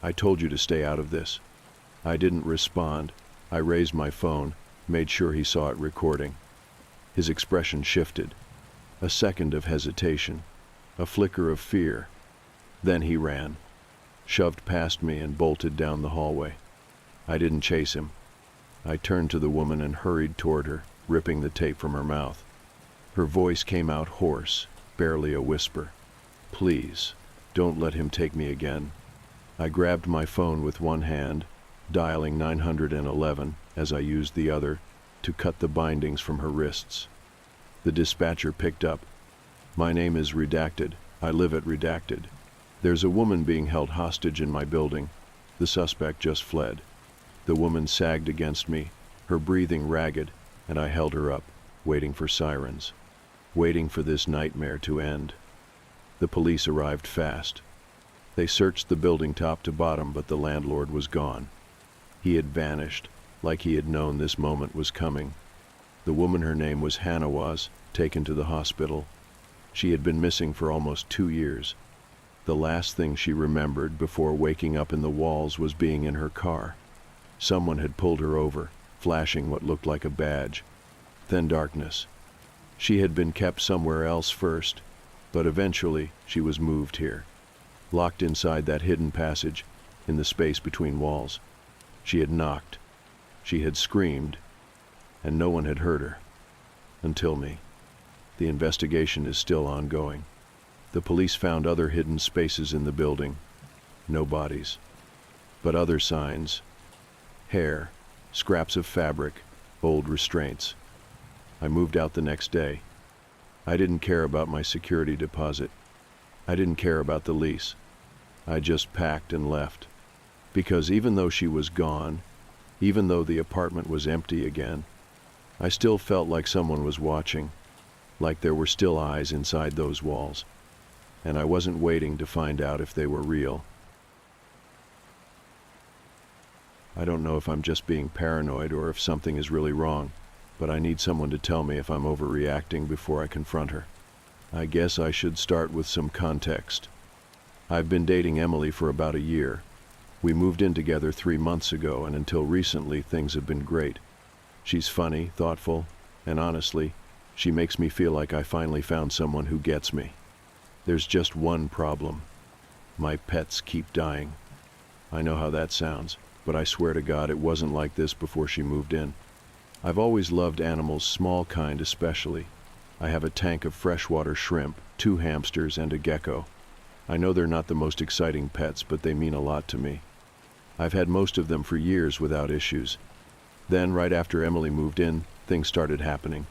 "I told you to stay out of this." I didn't respond. I raised my phone, made sure he saw it recording. His expression shifted. A second of hesitation, a flicker of fear. Then he ran, shoved past me and bolted down the hallway. I didn't chase him. I turned to the woman and hurried toward her, ripping the tape from her mouth. Her voice came out hoarse, barely a whisper. "Please, don't let him take me again." I grabbed my phone with one hand, dialing 911 as I used the other to cut the bindings from her wrists. The dispatcher picked up. "My name is Redacted. I live at Redacted. There's a woman being held hostage in my building. The suspect just fled." The woman sagged against me, her breathing ragged, and I held her up, waiting for sirens, waiting for this nightmare to end. The police arrived fast. They searched the building top to bottom, but the landlord was gone. He had vanished, like he had known this moment was coming. The woman, her name was Hannah, was taken to the hospital. She had been missing for almost 2 years. The last thing she remembered before waking up in the walls was being in her car. Someone had pulled her over, flashing what looked like a badge. Then darkness. She had been kept somewhere else first, but eventually she was moved here, locked inside that hidden passage in the space between walls. She had knocked. She had screamed, and no one had heard her. Until me. The investigation is still ongoing. The police found other hidden spaces in the building. No bodies, but other signs. Hair, scraps of fabric, old restraints. I moved out the next day. I didn't care about my security deposit. I didn't care about the lease. I just packed and left. Because even though she was gone, even though the apartment was empty again, I still felt like someone was watching, like there were still eyes inside those walls, and I wasn't waiting to find out if they were real. I don't know if I'm just being paranoid or if something is really wrong, but I need someone to tell me if I'm overreacting before I confront her. I guess I should start with some context. I've been dating Emily for about a year. We moved in together 3 months ago, and until recently things have been great. She's funny, thoughtful, and honestly, she makes me feel like I finally found someone who gets me. There's just one problem. My pets keep dying. I know how that sounds, but I swear to God it wasn't like this before she moved in. I've always loved animals, small kind especially. I have a tank of freshwater shrimp, 2 hamsters, and a gecko. I know they're not the most exciting pets, but they mean a lot to me. I've had most of them for years without issues. Then, right after Emily moved in, things started happening.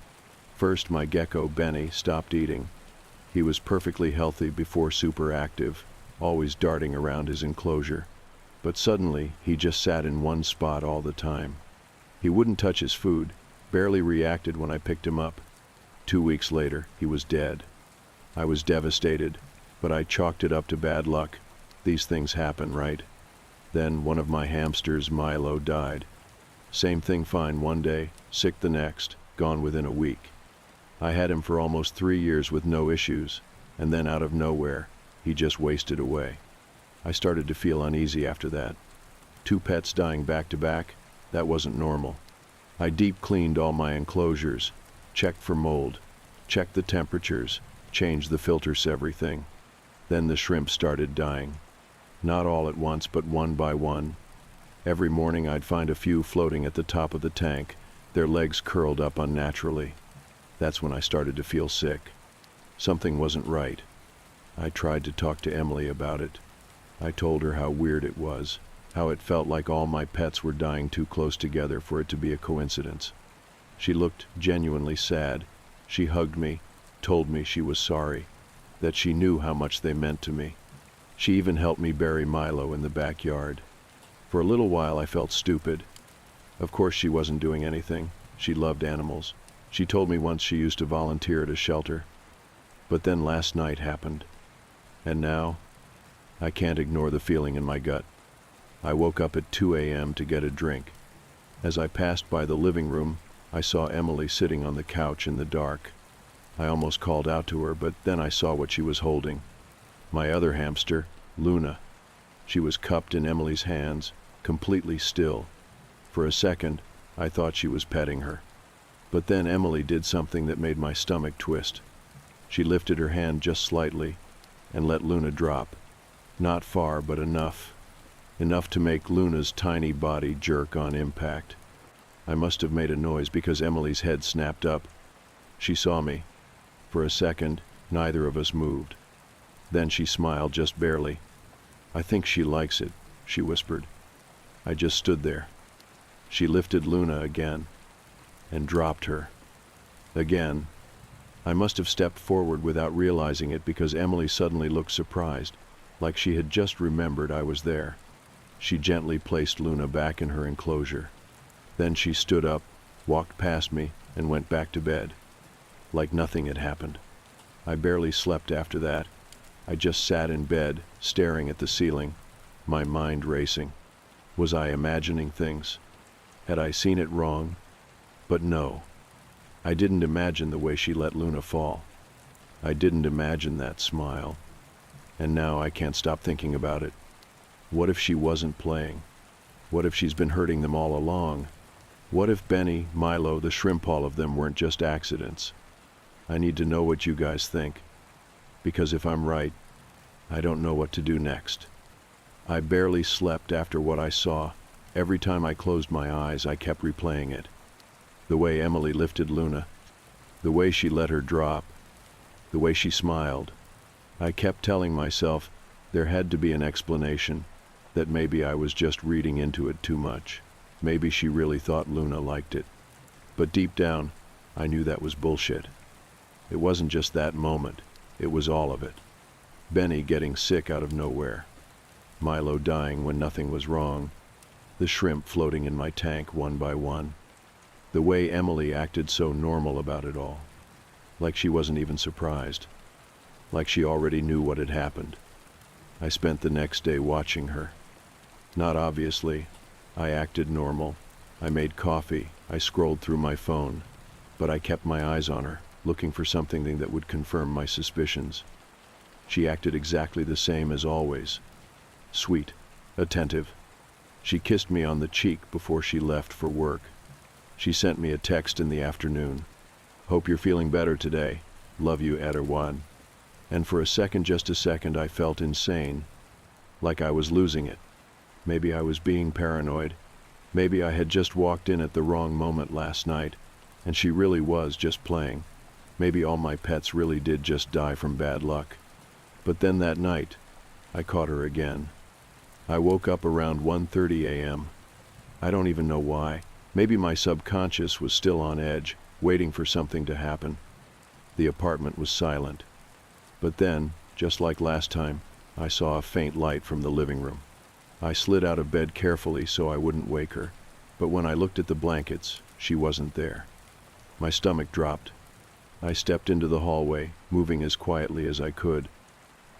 First, my gecko, Benny, stopped eating. He was perfectly healthy before super active, always darting around his enclosure. But suddenly, he just sat in one spot all the time. He wouldn't touch his food, barely reacted when I picked him up. 2 weeks later, he was dead. I was devastated, but I chalked it up to bad luck. These things happen, right? Then one of my hamsters, Milo, died. Same thing, fine one day, sick the next, gone within a week. I had him for almost 3 years with no issues, and then out of nowhere, he just wasted away. I started to feel uneasy after that. 2 pets dying back to back, that wasn't normal. I deep cleaned all my enclosures, checked for mold, checked the temperatures, changed the filters, everything. Then the shrimp started dying. Not all at once, but one by one. Every morning I'd find a few floating at the top of the tank, their legs curled up unnaturally. That's when I started to feel sick. Something wasn't right. I tried to talk to Emily about it. I told her how weird it was, how it felt like all my pets were dying too close together for it to be a coincidence. She looked genuinely sad. She hugged me, told me she was sorry, that she knew how much they meant to me. She even helped me bury Milo in the backyard. For a little while I felt stupid. Of course she wasn't doing anything. She loved animals. She told me once she used to volunteer at a shelter. But then last night happened. And now, I can't ignore the feeling in my gut. I woke up at 2 a.m. to get a drink. As I passed by the living room, I saw Emily sitting on the couch in the dark. I almost called out to her, but then I saw what she was holding. My other hamster, Luna. She was cupped in Emily's hands, completely still. For a second, I thought she was petting her. But then Emily did something that made my stomach twist. She lifted her hand just slightly and let Luna drop. Not far, but enough. Enough to make Luna's tiny body jerk on impact. I must have made a noise because Emily's head snapped up. She saw me. For a second, neither of us moved. Then she smiled, just barely. "I think she likes it," she whispered. I just stood there. She lifted Luna again and dropped her. Again. I must have stepped forward without realizing it because Emily suddenly looked surprised, like she had just remembered I was there. She gently placed Luna back in her enclosure. Then she stood up, walked past me, and went back to bed, like nothing had happened. I barely slept after that. I just sat in bed, staring at the ceiling, my mind racing. Was I imagining things? Had I seen it wrong? But no. I didn't imagine the way she let Luna fall. I didn't imagine that smile. And now I can't stop thinking about it. What if she wasn't playing? What if she's been hurting them all along? What if Benny, Milo, the shrimp, all of them weren't just accidents? I need to know what you guys think. Because if I'm right, I don't know what to do next. I barely slept after what I saw. Every time I closed my eyes, I kept replaying it. The way Emily lifted Luna. The way she let her drop. The way she smiled. I kept telling myself there had to be an explanation, that maybe I was just reading into it too much. Maybe she really thought Luna liked it. But deep down, I knew that was bullshit. It wasn't just that moment, it was all of it. Benny getting sick out of nowhere. Milo dying when nothing was wrong. The shrimp floating in my tank one by one. The way Emily acted so normal about it all. Like she wasn't even surprised. Like she already knew what had happened. I spent the next day watching her. Not obviously. I acted normal. I made coffee. I scrolled through my phone. But I kept my eyes on her, looking for something that would confirm my suspicions. She acted exactly the same as always. Sweet, attentive. She kissed me on the cheek before she left for work. She sent me a text in the afternoon. Hope you're feeling better today. Love you, Ederwan. And for a second, just a second, I felt insane. Like I was losing it. Maybe I was being paranoid. Maybe I had just walked in at the wrong moment last night, and she really was just playing. Maybe all my pets really did just die from bad luck. But then that night, I caught her again. I woke up around 1:30 a.m. I don't even know why. Maybe my subconscious was still on edge, waiting for something to happen. The apartment was silent. But then, just like last time, I saw a faint light from the living room. I slid out of bed carefully so I wouldn't wake her, but when I looked at the blankets, she wasn't there. My stomach dropped. I stepped into the hallway, moving as quietly as I could,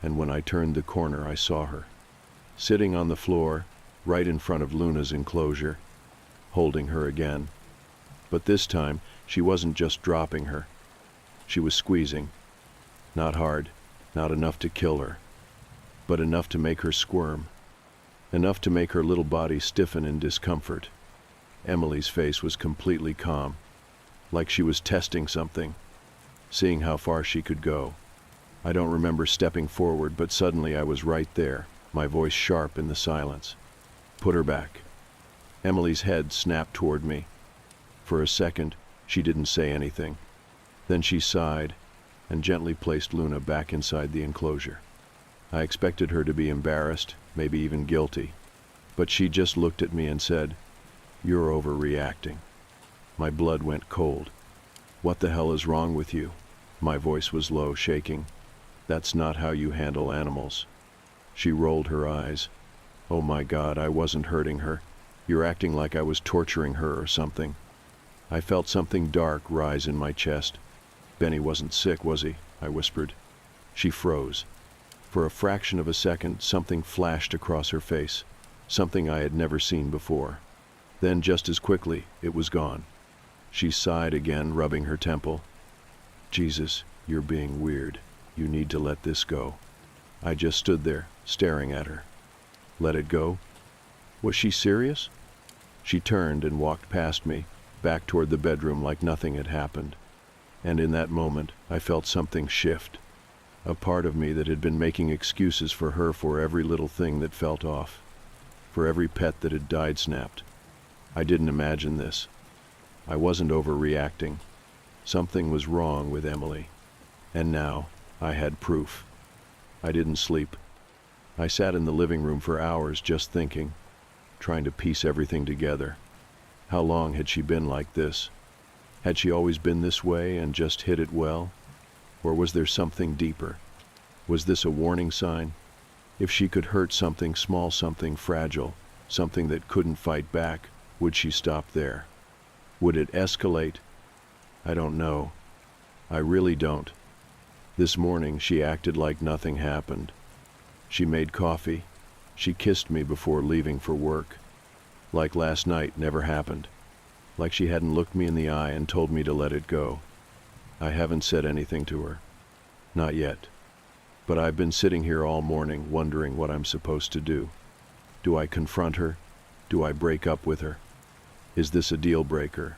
and when I turned the corner, I saw her, sitting on the floor, right in front of Luna's enclosure, holding her again. But this time, she wasn't just dropping her. She was squeezing. Not hard, not enough to kill her, but enough to make her squirm. Enough to make her little body stiffen in discomfort. Emily's face was completely calm, like she was testing something, seeing how far she could go. I don't remember stepping forward, but suddenly I was right there, my voice sharp in the silence. Put her back. Emily's head snapped toward me. For a second, she didn't say anything. Then she sighed and gently placed Luna back inside the enclosure. I expected her to be embarrassed, maybe even guilty, but she just looked at me and said, "You're overreacting." My blood went cold. "What the hell is wrong with you?" My voice was low, shaking. "That's not how you handle animals." She rolled her eyes. "Oh my God, I wasn't hurting her. You're acting like I was torturing her or something." I felt something dark rise in my chest. "Benny wasn't sick, was he?" I whispered. She froze. For a fraction of a second, something flashed across her face, something I had never seen before. Then, just as quickly, it was gone. She sighed again, rubbing her temple. "Jesus, you're being weird. You need to let this go." I just stood there, staring at her. Let it go? Was she serious? She turned and walked past me, back toward the bedroom like nothing had happened. And in that moment, I felt something shift. A part of me that had been making excuses for her for every little thing that felt off. For every pet that had died snapped. I didn't imagine this. I wasn't overreacting. Something was wrong with Emily. And now, I had proof. I didn't sleep. I sat in the living room for hours just thinking, trying to piece everything together. How long had she been like this? Had she always been this way and just hid it well? Or was there something deeper? Was this a warning sign? If she could hurt something small, something fragile, something that couldn't fight back, would she stop there? Would it escalate? I don't know. I really don't. This morning she acted like nothing happened. She made coffee. She kissed me before leaving for work. Like last night never happened. Like she hadn't looked me in the eye and told me to let it go. I haven't said anything to her. Not yet. But I've been sitting here all morning wondering what I'm supposed to do. Do I confront her? Do I break up with her? Is this a deal breaker?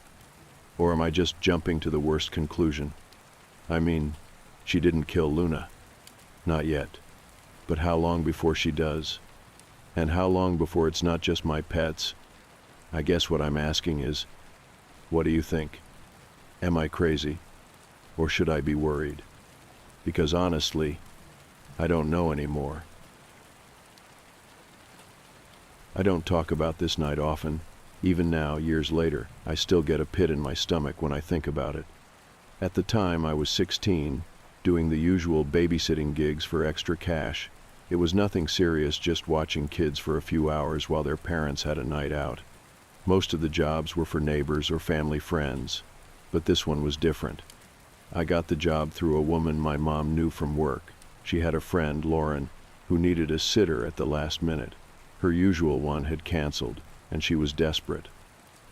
Or am I just jumping to the worst conclusion? I mean, she didn't kill Luna. Not yet. But how long before she does? And how long before it's not just my pets? I guess what I'm asking is, what do you think? Am I crazy? Or should I be worried? Because honestly, I don't know anymore. I don't talk about this night often. Even now, years later, I still get a pit in my stomach when I think about it. At the time, I was 16, doing the usual babysitting gigs for extra cash. It was nothing serious, just watching kids for a few hours while their parents had a night out. Most of the jobs were for neighbors or family friends, but this one was different. I got the job through a woman my mom knew from work. She had a friend, Lauren, who needed a sitter at the last minute. Her usual one had canceled, and she was desperate.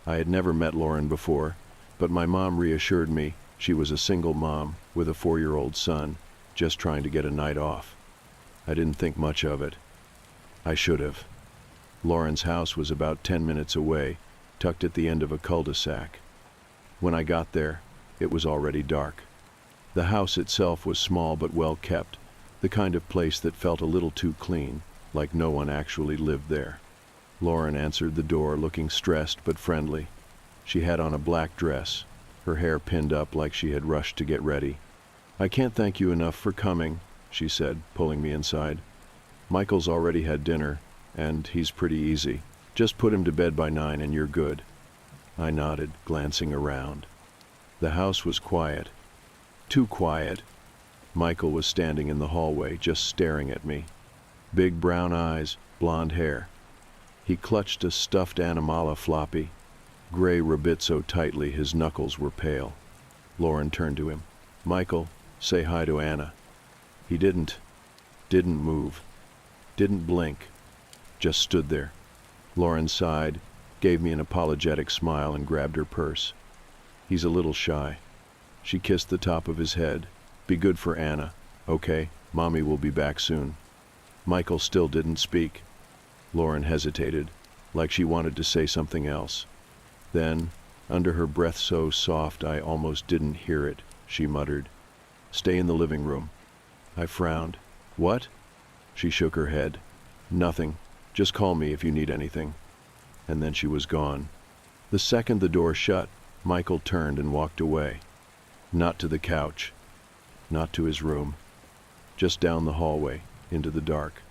I had never met Lauren before, but my mom reassured me she was a single mom with a 4-year-old son, just trying to get a night off. I didn't think much of it. I should have. Lauren's house was about 10 minutes away, tucked at the end of a cul-de-sac. When I got there, it was already dark. The house itself was small but well kept, the kind of place that felt a little too clean, like no one actually lived there. Lauren answered the door looking stressed but friendly. She had on a black dress, her hair pinned up like she had rushed to get ready. "I can't thank you enough for coming," she said, pulling me inside. "Michael's already had dinner, and he's pretty easy. Just put him to bed by 9 and you're good." I nodded, glancing around. The house was quiet. Too quiet. Michael was standing in the hallway, just staring at me. Big brown eyes, blonde hair. He clutched a stuffed Animala floppy. Gray ribbit so tightly his knuckles were pale. Lauren turned to him. "Michael, say hi to Anna." He didn't move, didn't blink, just stood there. Lauren sighed, gave me an apologetic smile and grabbed her purse. "He's a little shy." She kissed the top of his head. "Be good for Anna, okay? Mommy will be back soon." Michael still didn't speak. Lauren hesitated, like she wanted to say something else. Then, under her breath so soft I almost didn't hear it, she muttered, "Stay in the living room." I frowned. "What?" She shook her head. "Nothing. Just call me if you need anything." And then she was gone. The second the door shut, Michael turned and walked away. Not to the couch. Not to his room. Just down the hallway, into the dark.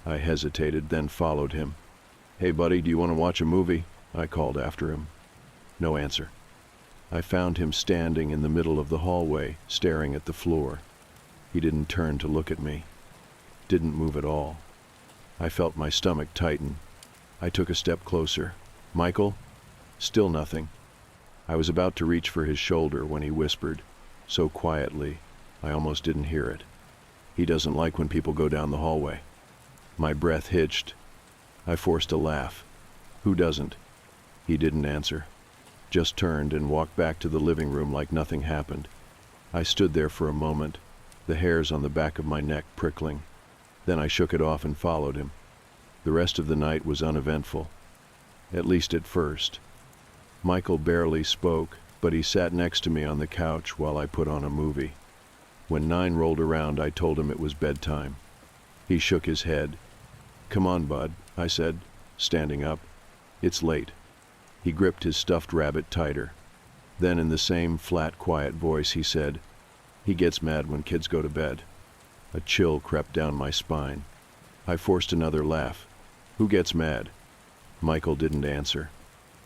I hesitated, then followed him. "Hey buddy, do you want to watch a movie?" I called after him. No answer. I found him standing in the middle of the hallway, staring at the floor. He didn't turn to look at me. Didn't move at all. I felt my stomach tighten. I took a step closer. "Michael?" Still nothing. I was about to reach for his shoulder when he whispered, so quietly I almost didn't hear it. "He doesn't like when people go down the hallway." My breath hitched. I forced a laugh. "Who doesn't?" He didn't answer. Just turned and walked back to the living room like nothing happened. I stood there for a moment, the hairs on the back of my neck prickling. Then I shook it off and followed him. The rest of the night was uneventful. At least at first. Michael barely spoke, but he sat next to me on the couch while I put on a movie. When 9 rolled around, I told him it was bedtime. He shook his head. "Come on, bud," I said, standing up. "It's late." He gripped his stuffed rabbit tighter. Then in the same flat, quiet voice he said, "He gets mad when kids go to bed." A chill crept down my spine. I forced another laugh. "Who gets mad?" Michael didn't answer.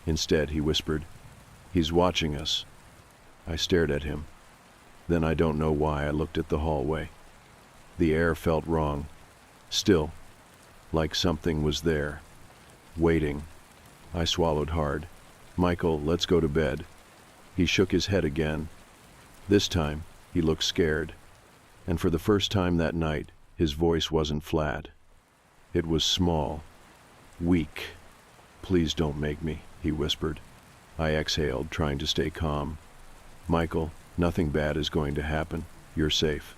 Instead, he whispered, "He's watching us." I stared at him. Then I don't know why I looked at the hallway. The air felt wrong. Still, like something was there. Waiting. I swallowed hard. "Michael, let's go to bed." He shook his head again, This time, he looked scared, and for the first time that night, his voice wasn't flat. It was small, weak. "Please don't make me," he whispered. I exhaled, trying to stay calm. "Michael, nothing bad is going to happen. You're safe."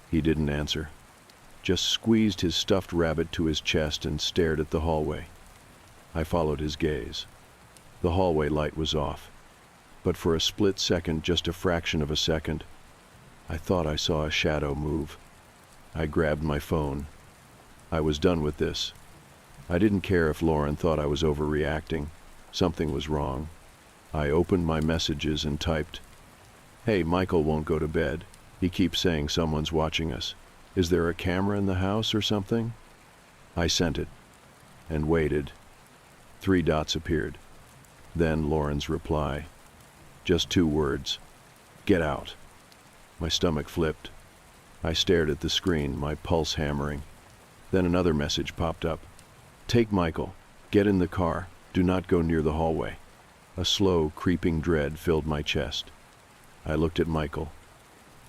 He didn't answer, just squeezed his stuffed rabbit to his chest and stared at the hallway. I followed his gaze. The hallway light was off, but for a split second, just a fraction of a second, I thought I saw a shadow move. I grabbed my phone. I was done with this. I didn't care if Lauren thought I was overreacting. Something was wrong. I opened my messages and typed, "Hey, Michael won't go to bed. He keeps saying someone's watching us. Is there a camera in the house or something?" I sent it and waited. 3 dots appeared. Then Lauren's reply. Just 2 words. "Get out." My stomach flipped. I stared at the screen, my pulse hammering. Then another message popped up. "Take Michael. Get in the car. Do not go near the hallway." A slow, creeping dread filled my chest. I looked at Michael.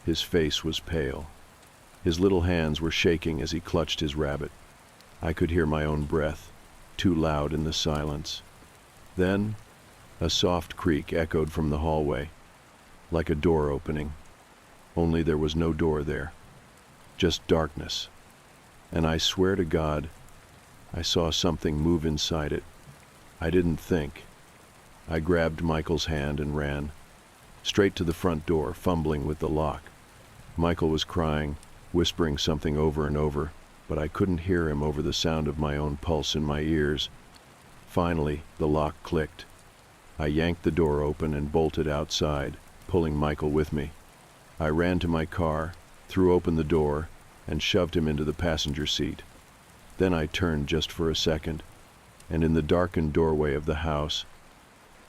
His face was pale. His little hands were shaking as he clutched his rabbit. I could hear my own breath, too loud in the silence. Then, a soft creak echoed from the hallway, like a door opening. Only there was no door there, just darkness. And I swear to God, I saw something move inside it. I didn't think. I grabbed Michael's hand and ran, straight to the front door, fumbling with the lock. Michael was crying, whispering something over and over, but I couldn't hear him over the sound of my own pulse in my ears. Finally, the lock clicked. I yanked the door open and bolted outside, pulling Michael with me. I ran to my car, threw open the door, and shoved him into the passenger seat. Then I turned just for a second, and in the darkened doorway of the house,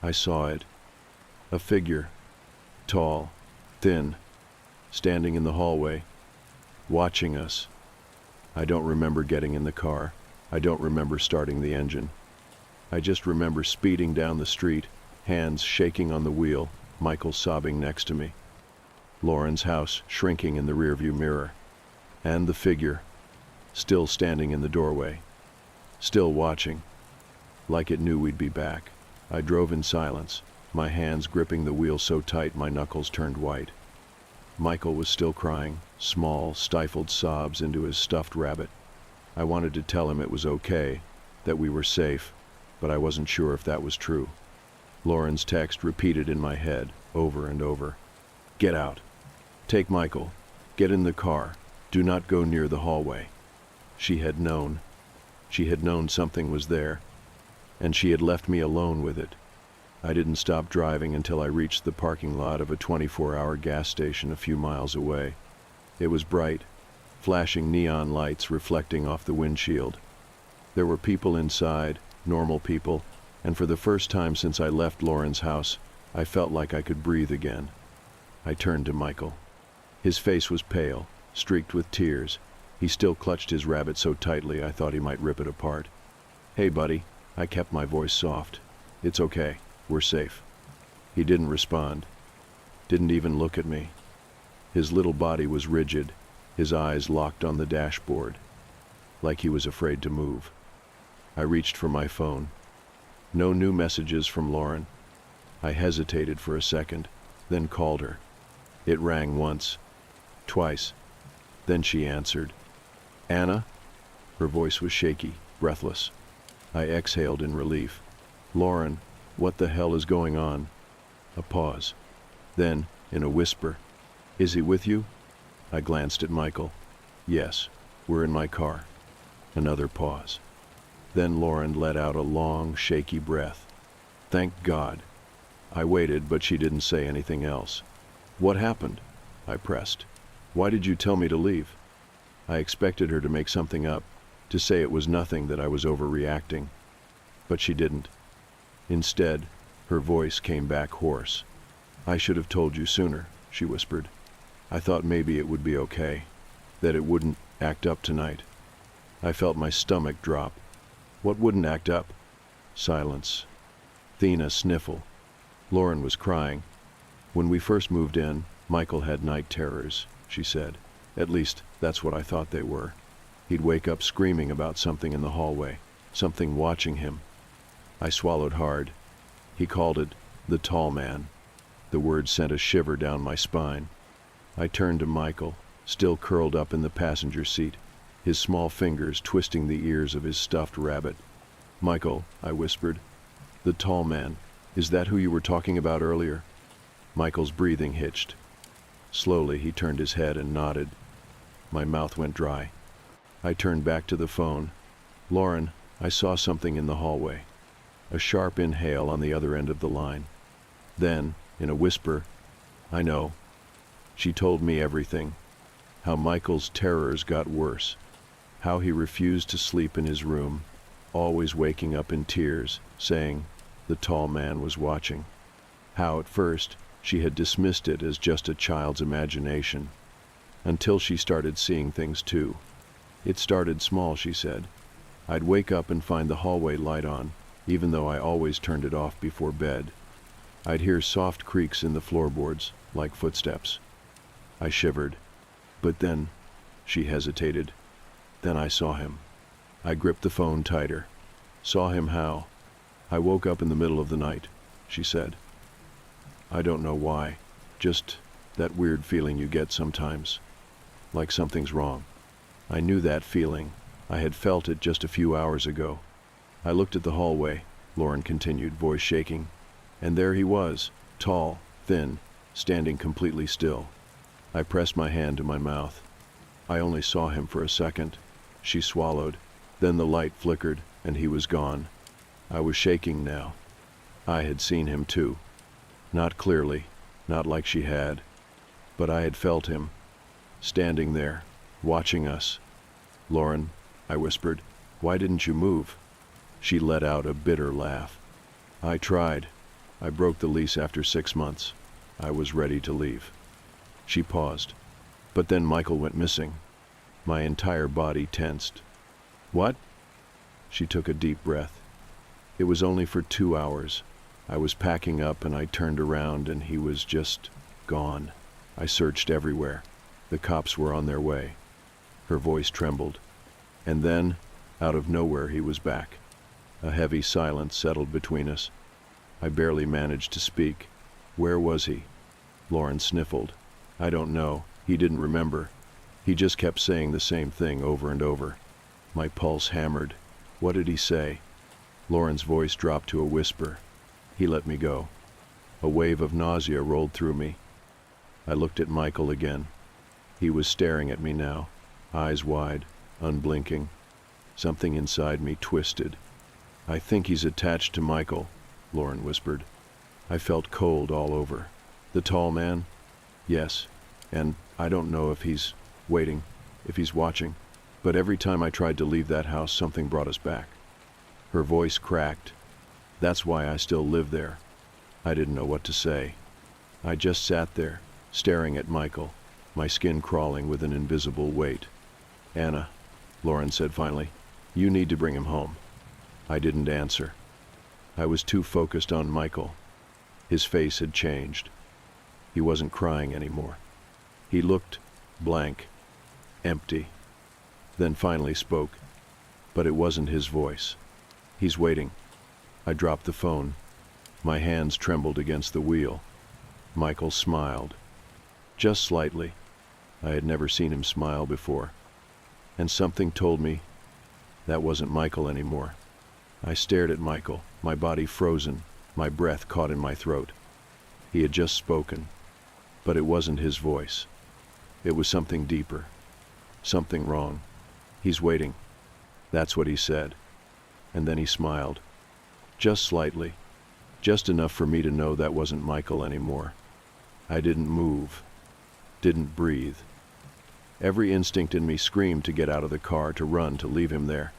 I saw it. A figure, tall, thin, standing in the hallway, watching us. I don't remember getting in the car. I don't remember starting the engine. I just remember speeding down the street, hands shaking on the wheel, Michael sobbing next to me. Lauren's house shrinking in the rearview mirror. And the figure, still standing in the doorway, still watching, like it knew we'd be back. I drove in silence, my hands gripping the wheel so tight my knuckles turned white. Michael was still crying, small, stifled sobs into his stuffed rabbit. I wanted to tell him it was okay, that we were safe, but I wasn't sure if that was true. Lauren's text repeated in my head, over and over. "Get out. Take Michael. Get in the car. Do not go near the hallway." She had known. She had known something was there, and she had left me alone with it. I didn't stop driving until I reached the parking lot of a 24-hour gas station a few miles away. It was bright, flashing neon lights reflecting off the windshield. There were people inside, normal people, and for the first time since I left Lauren's house, I felt like I could breathe again. I turned to Michael. His face was pale, streaked with tears. He still clutched his rabbit so tightly I thought he might rip it apart. "Hey, buddy," I kept my voice soft. "It's okay. We're safe." He didn't respond. Didn't even look at me. His little body was rigid, his eyes locked on the dashboard, like he was afraid to move. I reached for my phone. No new messages from Lauren. I hesitated for a second, then called her. It rang once, twice. Then she answered. "Anna?" Her voice was shaky, breathless. I exhaled in relief. "Lauren, what the hell is going on?" A pause. Then, in a whisper, "Is he with you?" I glanced at Michael. "Yes, we're in my car." Another pause. Then Lauren let out a long, shaky breath. "Thank God." I waited, but she didn't say anything else. "What happened?" I pressed. "Why did you tell me to leave?" I expected her to make something up, to say it was nothing, that I was overreacting. But she didn't. Instead, her voice came back hoarse. "I should have told you sooner," she whispered. "I thought maybe it would be okay, that it wouldn't act up tonight." I felt my stomach drop. What wouldn't act up? Silence. Then a sniffle. Lauren was crying. "When we first moved in, Michael had night terrors, she said. At least, that's what I thought they were. He'd wake up screaming about something in the hallway, something watching him. I swallowed hard. He called it the tall man. The word sent a shiver down my spine. I turned to Michael, still curled up in the passenger seat, his small fingers twisting the ears of his stuffed rabbit. "Michael," I whispered, "the tall man, is that who you were talking about earlier?" Michael's breathing hitched. Slowly he turned his head and nodded. My mouth went dry. I turned back to the phone. "Lauren, I saw something in the hallway." A sharp inhale on the other end of the line. Then, in a whisper, "I know." She told me everything. How Michael's terrors got worse. How he refused to sleep in his room, always waking up in tears, saying the tall man was watching. How, at first, she had dismissed it as just a child's imagination, until she started seeing things too. It started small, she said. I'd wake up and find the hallway light on, even though I always turned it off before bed. I'd hear soft creaks in the floorboards, like footsteps. I shivered. But then, she hesitated. Then I saw him. I gripped the phone tighter. Saw him how? I woke up in the middle of the night, she said. I don't know why. Just that weird feeling you get sometimes. Like something's wrong. I knew that feeling. I had felt it just a few hours ago. I looked at the hallway, Lauren continued, voice shaking. And there he was, tall, thin, standing completely still. I pressed my hand to my mouth. I only saw him for a second. She swallowed. Then the light flickered, and he was gone. I was shaking now. I had seen him too. Not clearly, not like she had. But I had felt him, standing there, watching us. Lauren, I whispered, why didn't you move? She let out a bitter laugh. I tried. I broke the lease after 6 months. I was ready to leave. She paused. But then Michael went missing. My entire body tensed. What? She took a deep breath. It was only for 2 hours. I was packing up and I turned around and he was just gone. I searched everywhere. The cops were on their way. Her voice trembled. And then, out of nowhere, he was back. A heavy silence settled between us. I barely managed to speak. Where was he? Lauren sniffled. I don't know. He didn't remember. He just kept saying the same thing over and over. My pulse hammered. What did he say? Lauren's voice dropped to a whisper. He let me go. A wave of nausea rolled through me. I looked at Michael again. He was staring at me now, eyes wide, unblinking. Something inside me twisted. I think he's attached to Michael, Lauren whispered. I felt cold all over. The tall man? Yes, and I don't know if he's waiting, if he's watching, but every time I tried to leave that house, something brought us back. Her voice cracked. That's why I still live there. I didn't know what to say. I just sat there, staring at Michael, my skin crawling with an invisible weight. Anna, Lauren said finally, you need to bring him home. I didn't answer. I was too focused on Michael. His face had changed. He wasn't crying anymore. He looked blank, empty. Then finally spoke, but it wasn't his voice. He's waiting. I dropped the phone. My hands trembled against the wheel. Michael smiled. Just slightly. I had never seen him smile before. And something told me that wasn't Michael anymore. I stared at Michael, my body frozen, my breath caught in my throat. He had just spoken, but it wasn't his voice. It was something deeper. Something wrong. He's waiting. That's what he said. And then he smiled. Just slightly. Just enough for me to know that wasn't Michael anymore. I didn't move. Didn't breathe. Every instinct in me screamed to get out of the car, to run, to leave him there.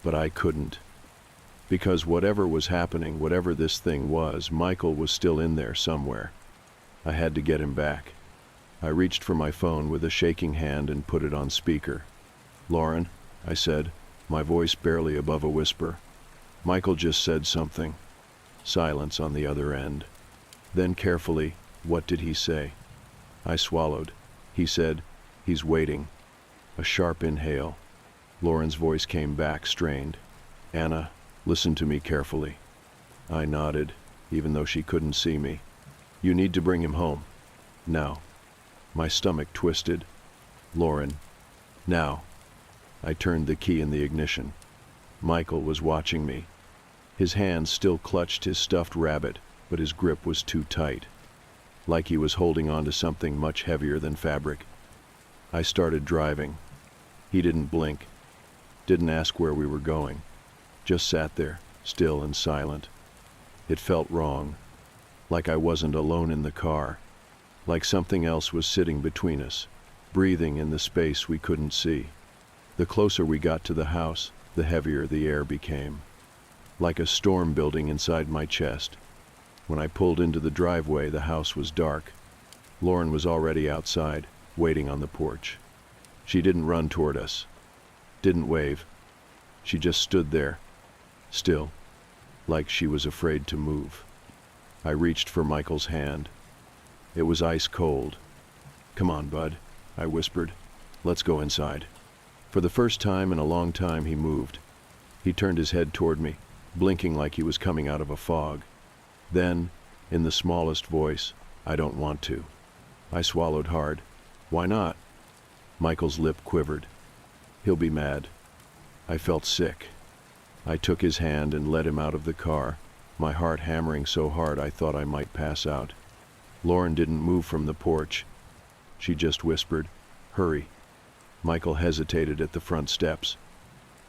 But I couldn't. Because whatever was happening, whatever this thing was, Michael was still in there somewhere. I had to get him back. I reached for my phone with a shaking hand and put it on speaker. Lauren, I said, my voice barely above a whisper. Michael just said something. Silence on the other end. Then carefully, what did he say? I swallowed. He said, "He's waiting." A sharp inhale. Lauren's voice came back, strained. "Anna, listen to me carefully." I nodded, even though she couldn't see me. "You need to bring him home. Now." My stomach twisted. "Lauren, now." I turned the key in the ignition. Michael was watching me. His hand still clutched his stuffed rabbit, but his grip was too tight, like he was holding on to something much heavier than fabric. I started driving. He didn't blink, didn't ask where we were going, just sat there, still and silent. It felt wrong, like I wasn't alone in the car, like something else was sitting between us, breathing in the space we couldn't see. The closer we got to the house, the heavier the air became, like a storm building inside my chest. When I pulled into the driveway, the house was dark. Lauren was already outside, waiting on the porch. She didn't run toward us, didn't wave. She just stood there, still, like she was afraid to move. I reached for Michael's hand. It was ice cold. "Come on, bud," I whispered. "Let's go inside." For the first time in a long time, he moved. He turned his head toward me, blinking like he was coming out of a fog. Then, in the smallest voice, "I don't want to." I swallowed hard. "Why not?" Michael's lip quivered. "He'll be mad." I felt sick. I took his hand and led him out of the car, my heart hammering so hard I thought I might pass out. Lauren didn't move from the porch. She just whispered, "Hurry." Michael hesitated at the front steps.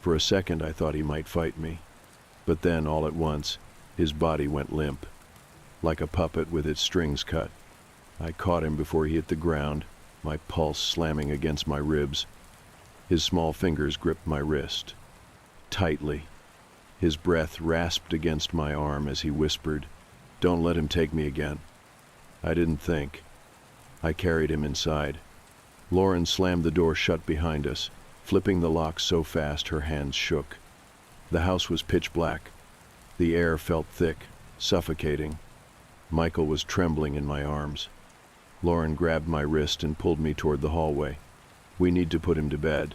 For a second I thought he might fight me. But then, all at once, his body went limp, like a puppet with its strings cut. I caught him before he hit the ground, my pulse slamming against my ribs. His small fingers gripped my wrist, tightly. His breath rasped against my arm as he whispered, "Don't let him take me again." I didn't think. I carried him inside. Lauren slammed the door shut behind us, flipping the lock so fast her hands shook. The house was pitch black. The air felt thick, suffocating. Michael was trembling in my arms. Lauren grabbed my wrist and pulled me toward the hallway. "We need to put him to bed."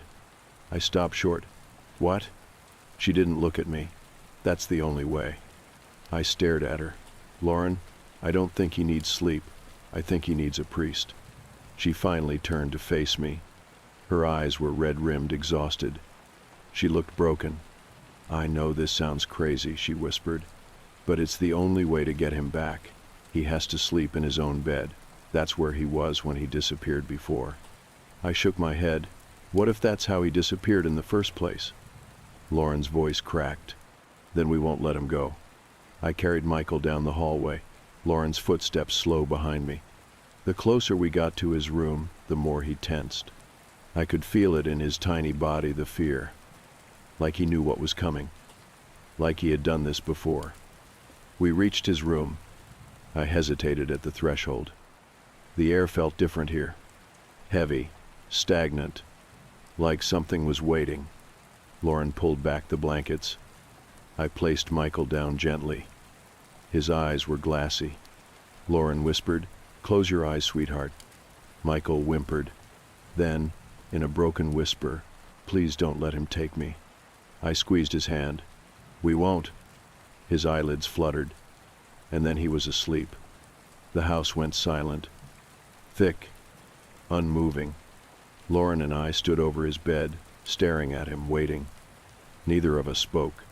I stopped short. "What?" She didn't look at me. "That's the only way." I stared at her. "Lauren, I don't think he needs sleep. I think he needs a priest." She finally turned to face me. Her eyes were red-rimmed, exhausted. She looked broken. "I know this sounds crazy," she whispered, "but it's the only way to get him back. He has to sleep in his own bed. That's where he was when he disappeared before." I shook my head. "What if that's how he disappeared in the first place?" Lauren's voice cracked. "Then we won't let him go." I carried Michael down the hallway, Lauren's footsteps slow behind me. The closer we got to his room, the more he tensed. I could feel it in his tiny body, the fear. Like he knew what was coming. Like he had done this before. We reached his room. I hesitated at the threshold. The air felt different here. Heavy, stagnant, like something was waiting. Lauren pulled back the blankets. I placed Michael down gently. His eyes were glassy. Lauren whispered, "Close your eyes, sweetheart." Michael whimpered. Then, in a broken whisper, "Please don't let him take me." I squeezed his hand. "We won't." His eyelids fluttered, and then he was asleep. The house went silent, thick, unmoving. Lauren and I stood over his bed, staring at him, waiting. Neither of us spoke.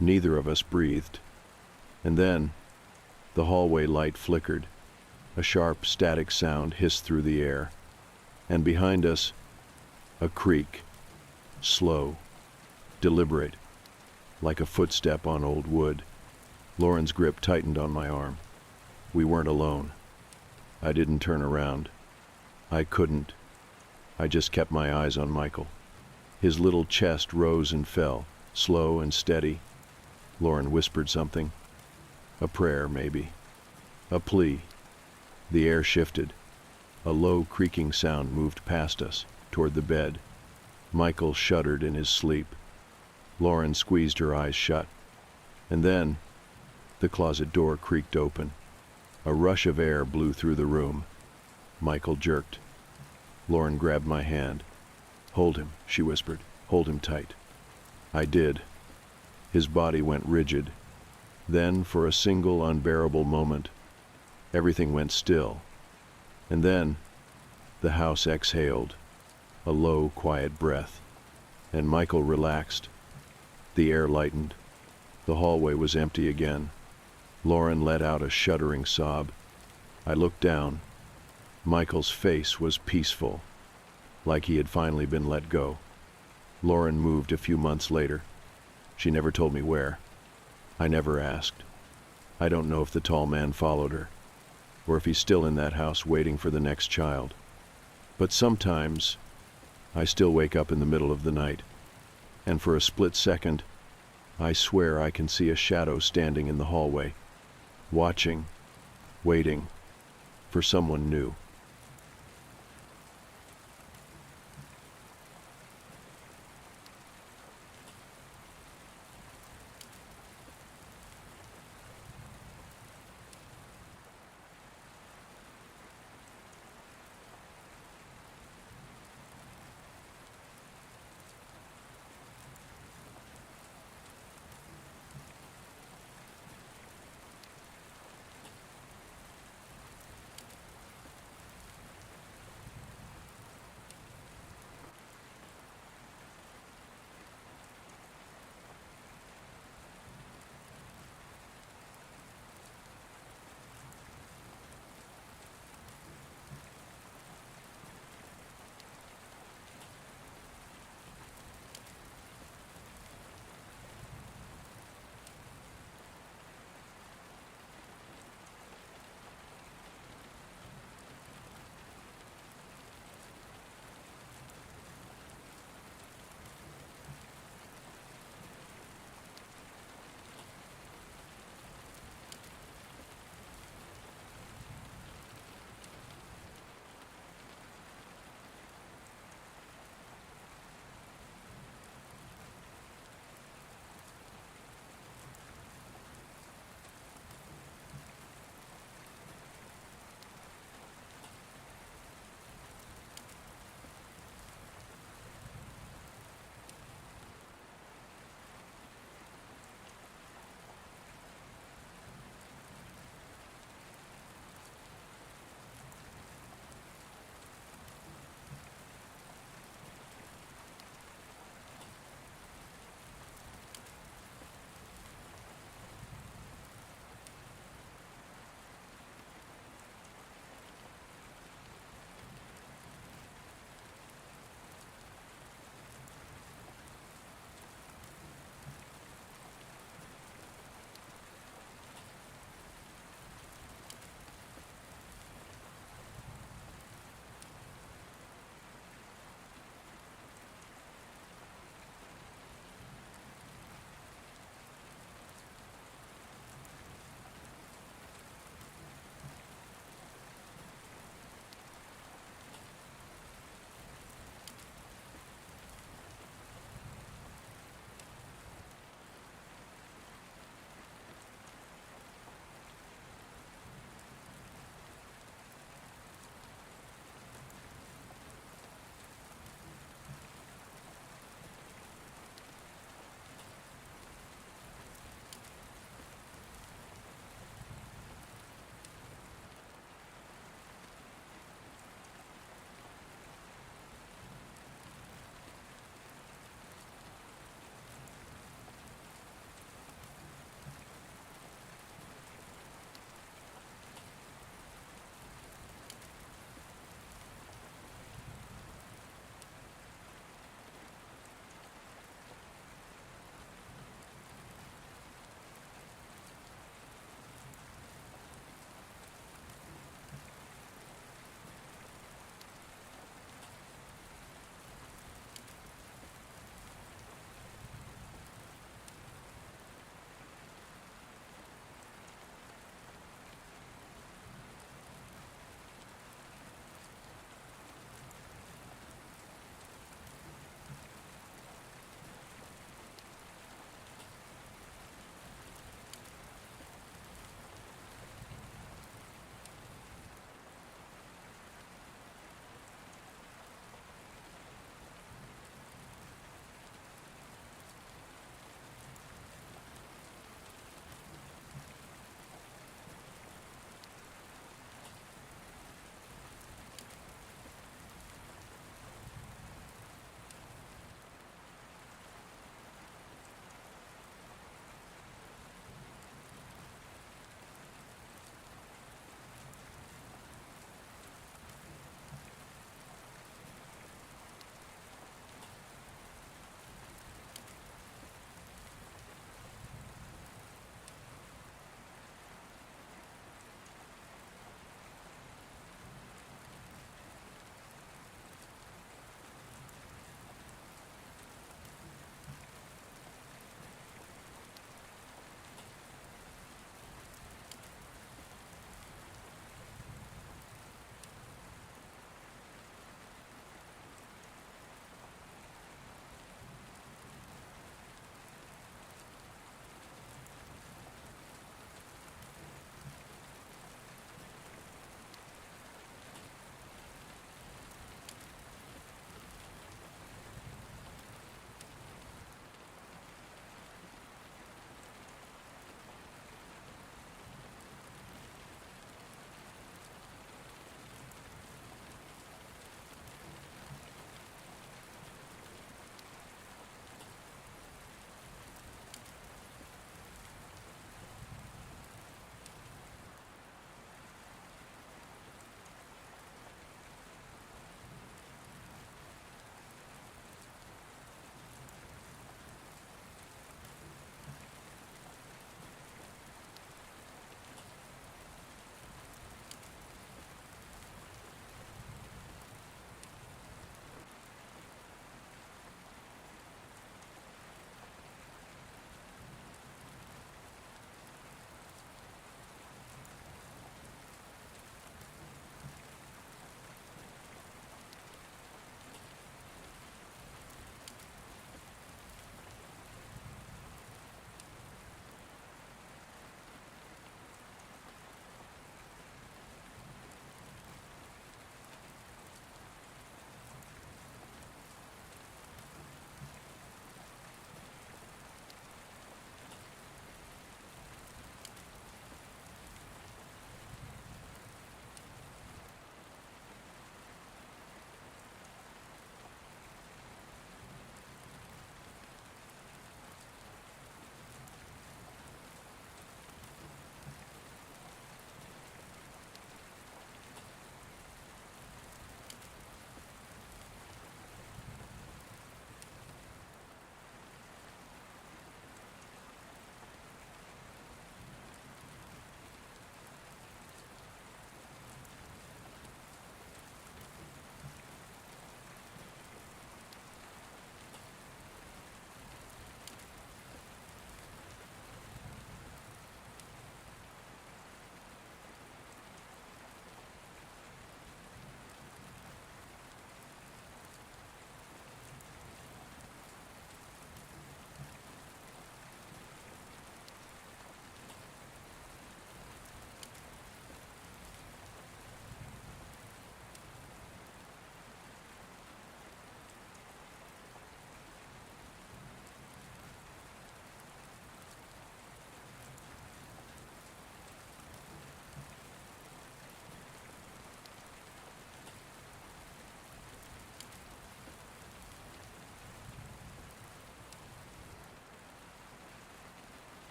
Neither of us breathed. And then, the hallway light flickered. A sharp, static sound hissed through the air. And behind us, a creak. Slow, deliberate, like a footstep on old wood. Lauren's grip tightened on my arm. We weren't alone. I didn't turn around. I couldn't. I just kept my eyes on Michael. His little chest rose and fell, slow and steady. Lauren whispered something. A prayer, maybe. A plea. The air shifted. A low, creaking sound moved past us, toward the bed. Michael shuddered in his sleep. Lauren squeezed her eyes shut. And then, the closet door creaked open. A rush of air blew through the room. Michael jerked. Lauren grabbed my hand. "Hold him," she whispered. "Hold him tight." I did. His body went rigid. Then, for a single unbearable moment, everything went still. And then, the house exhaled, a low, quiet breath, and Michael relaxed. The air lightened. The hallway was empty again. Lauren let out a shuddering sob. I looked down. Michael's face was peaceful, like he had finally been let go. Lauren moved a few months later. She never told me where. I never asked. I don't know if the tall man followed her, or if he's still in that house waiting for the next child. But sometimes, I still wake up in the middle of the night, and for a split second, I swear I can see a shadow standing in the hallway, watching, waiting for someone new.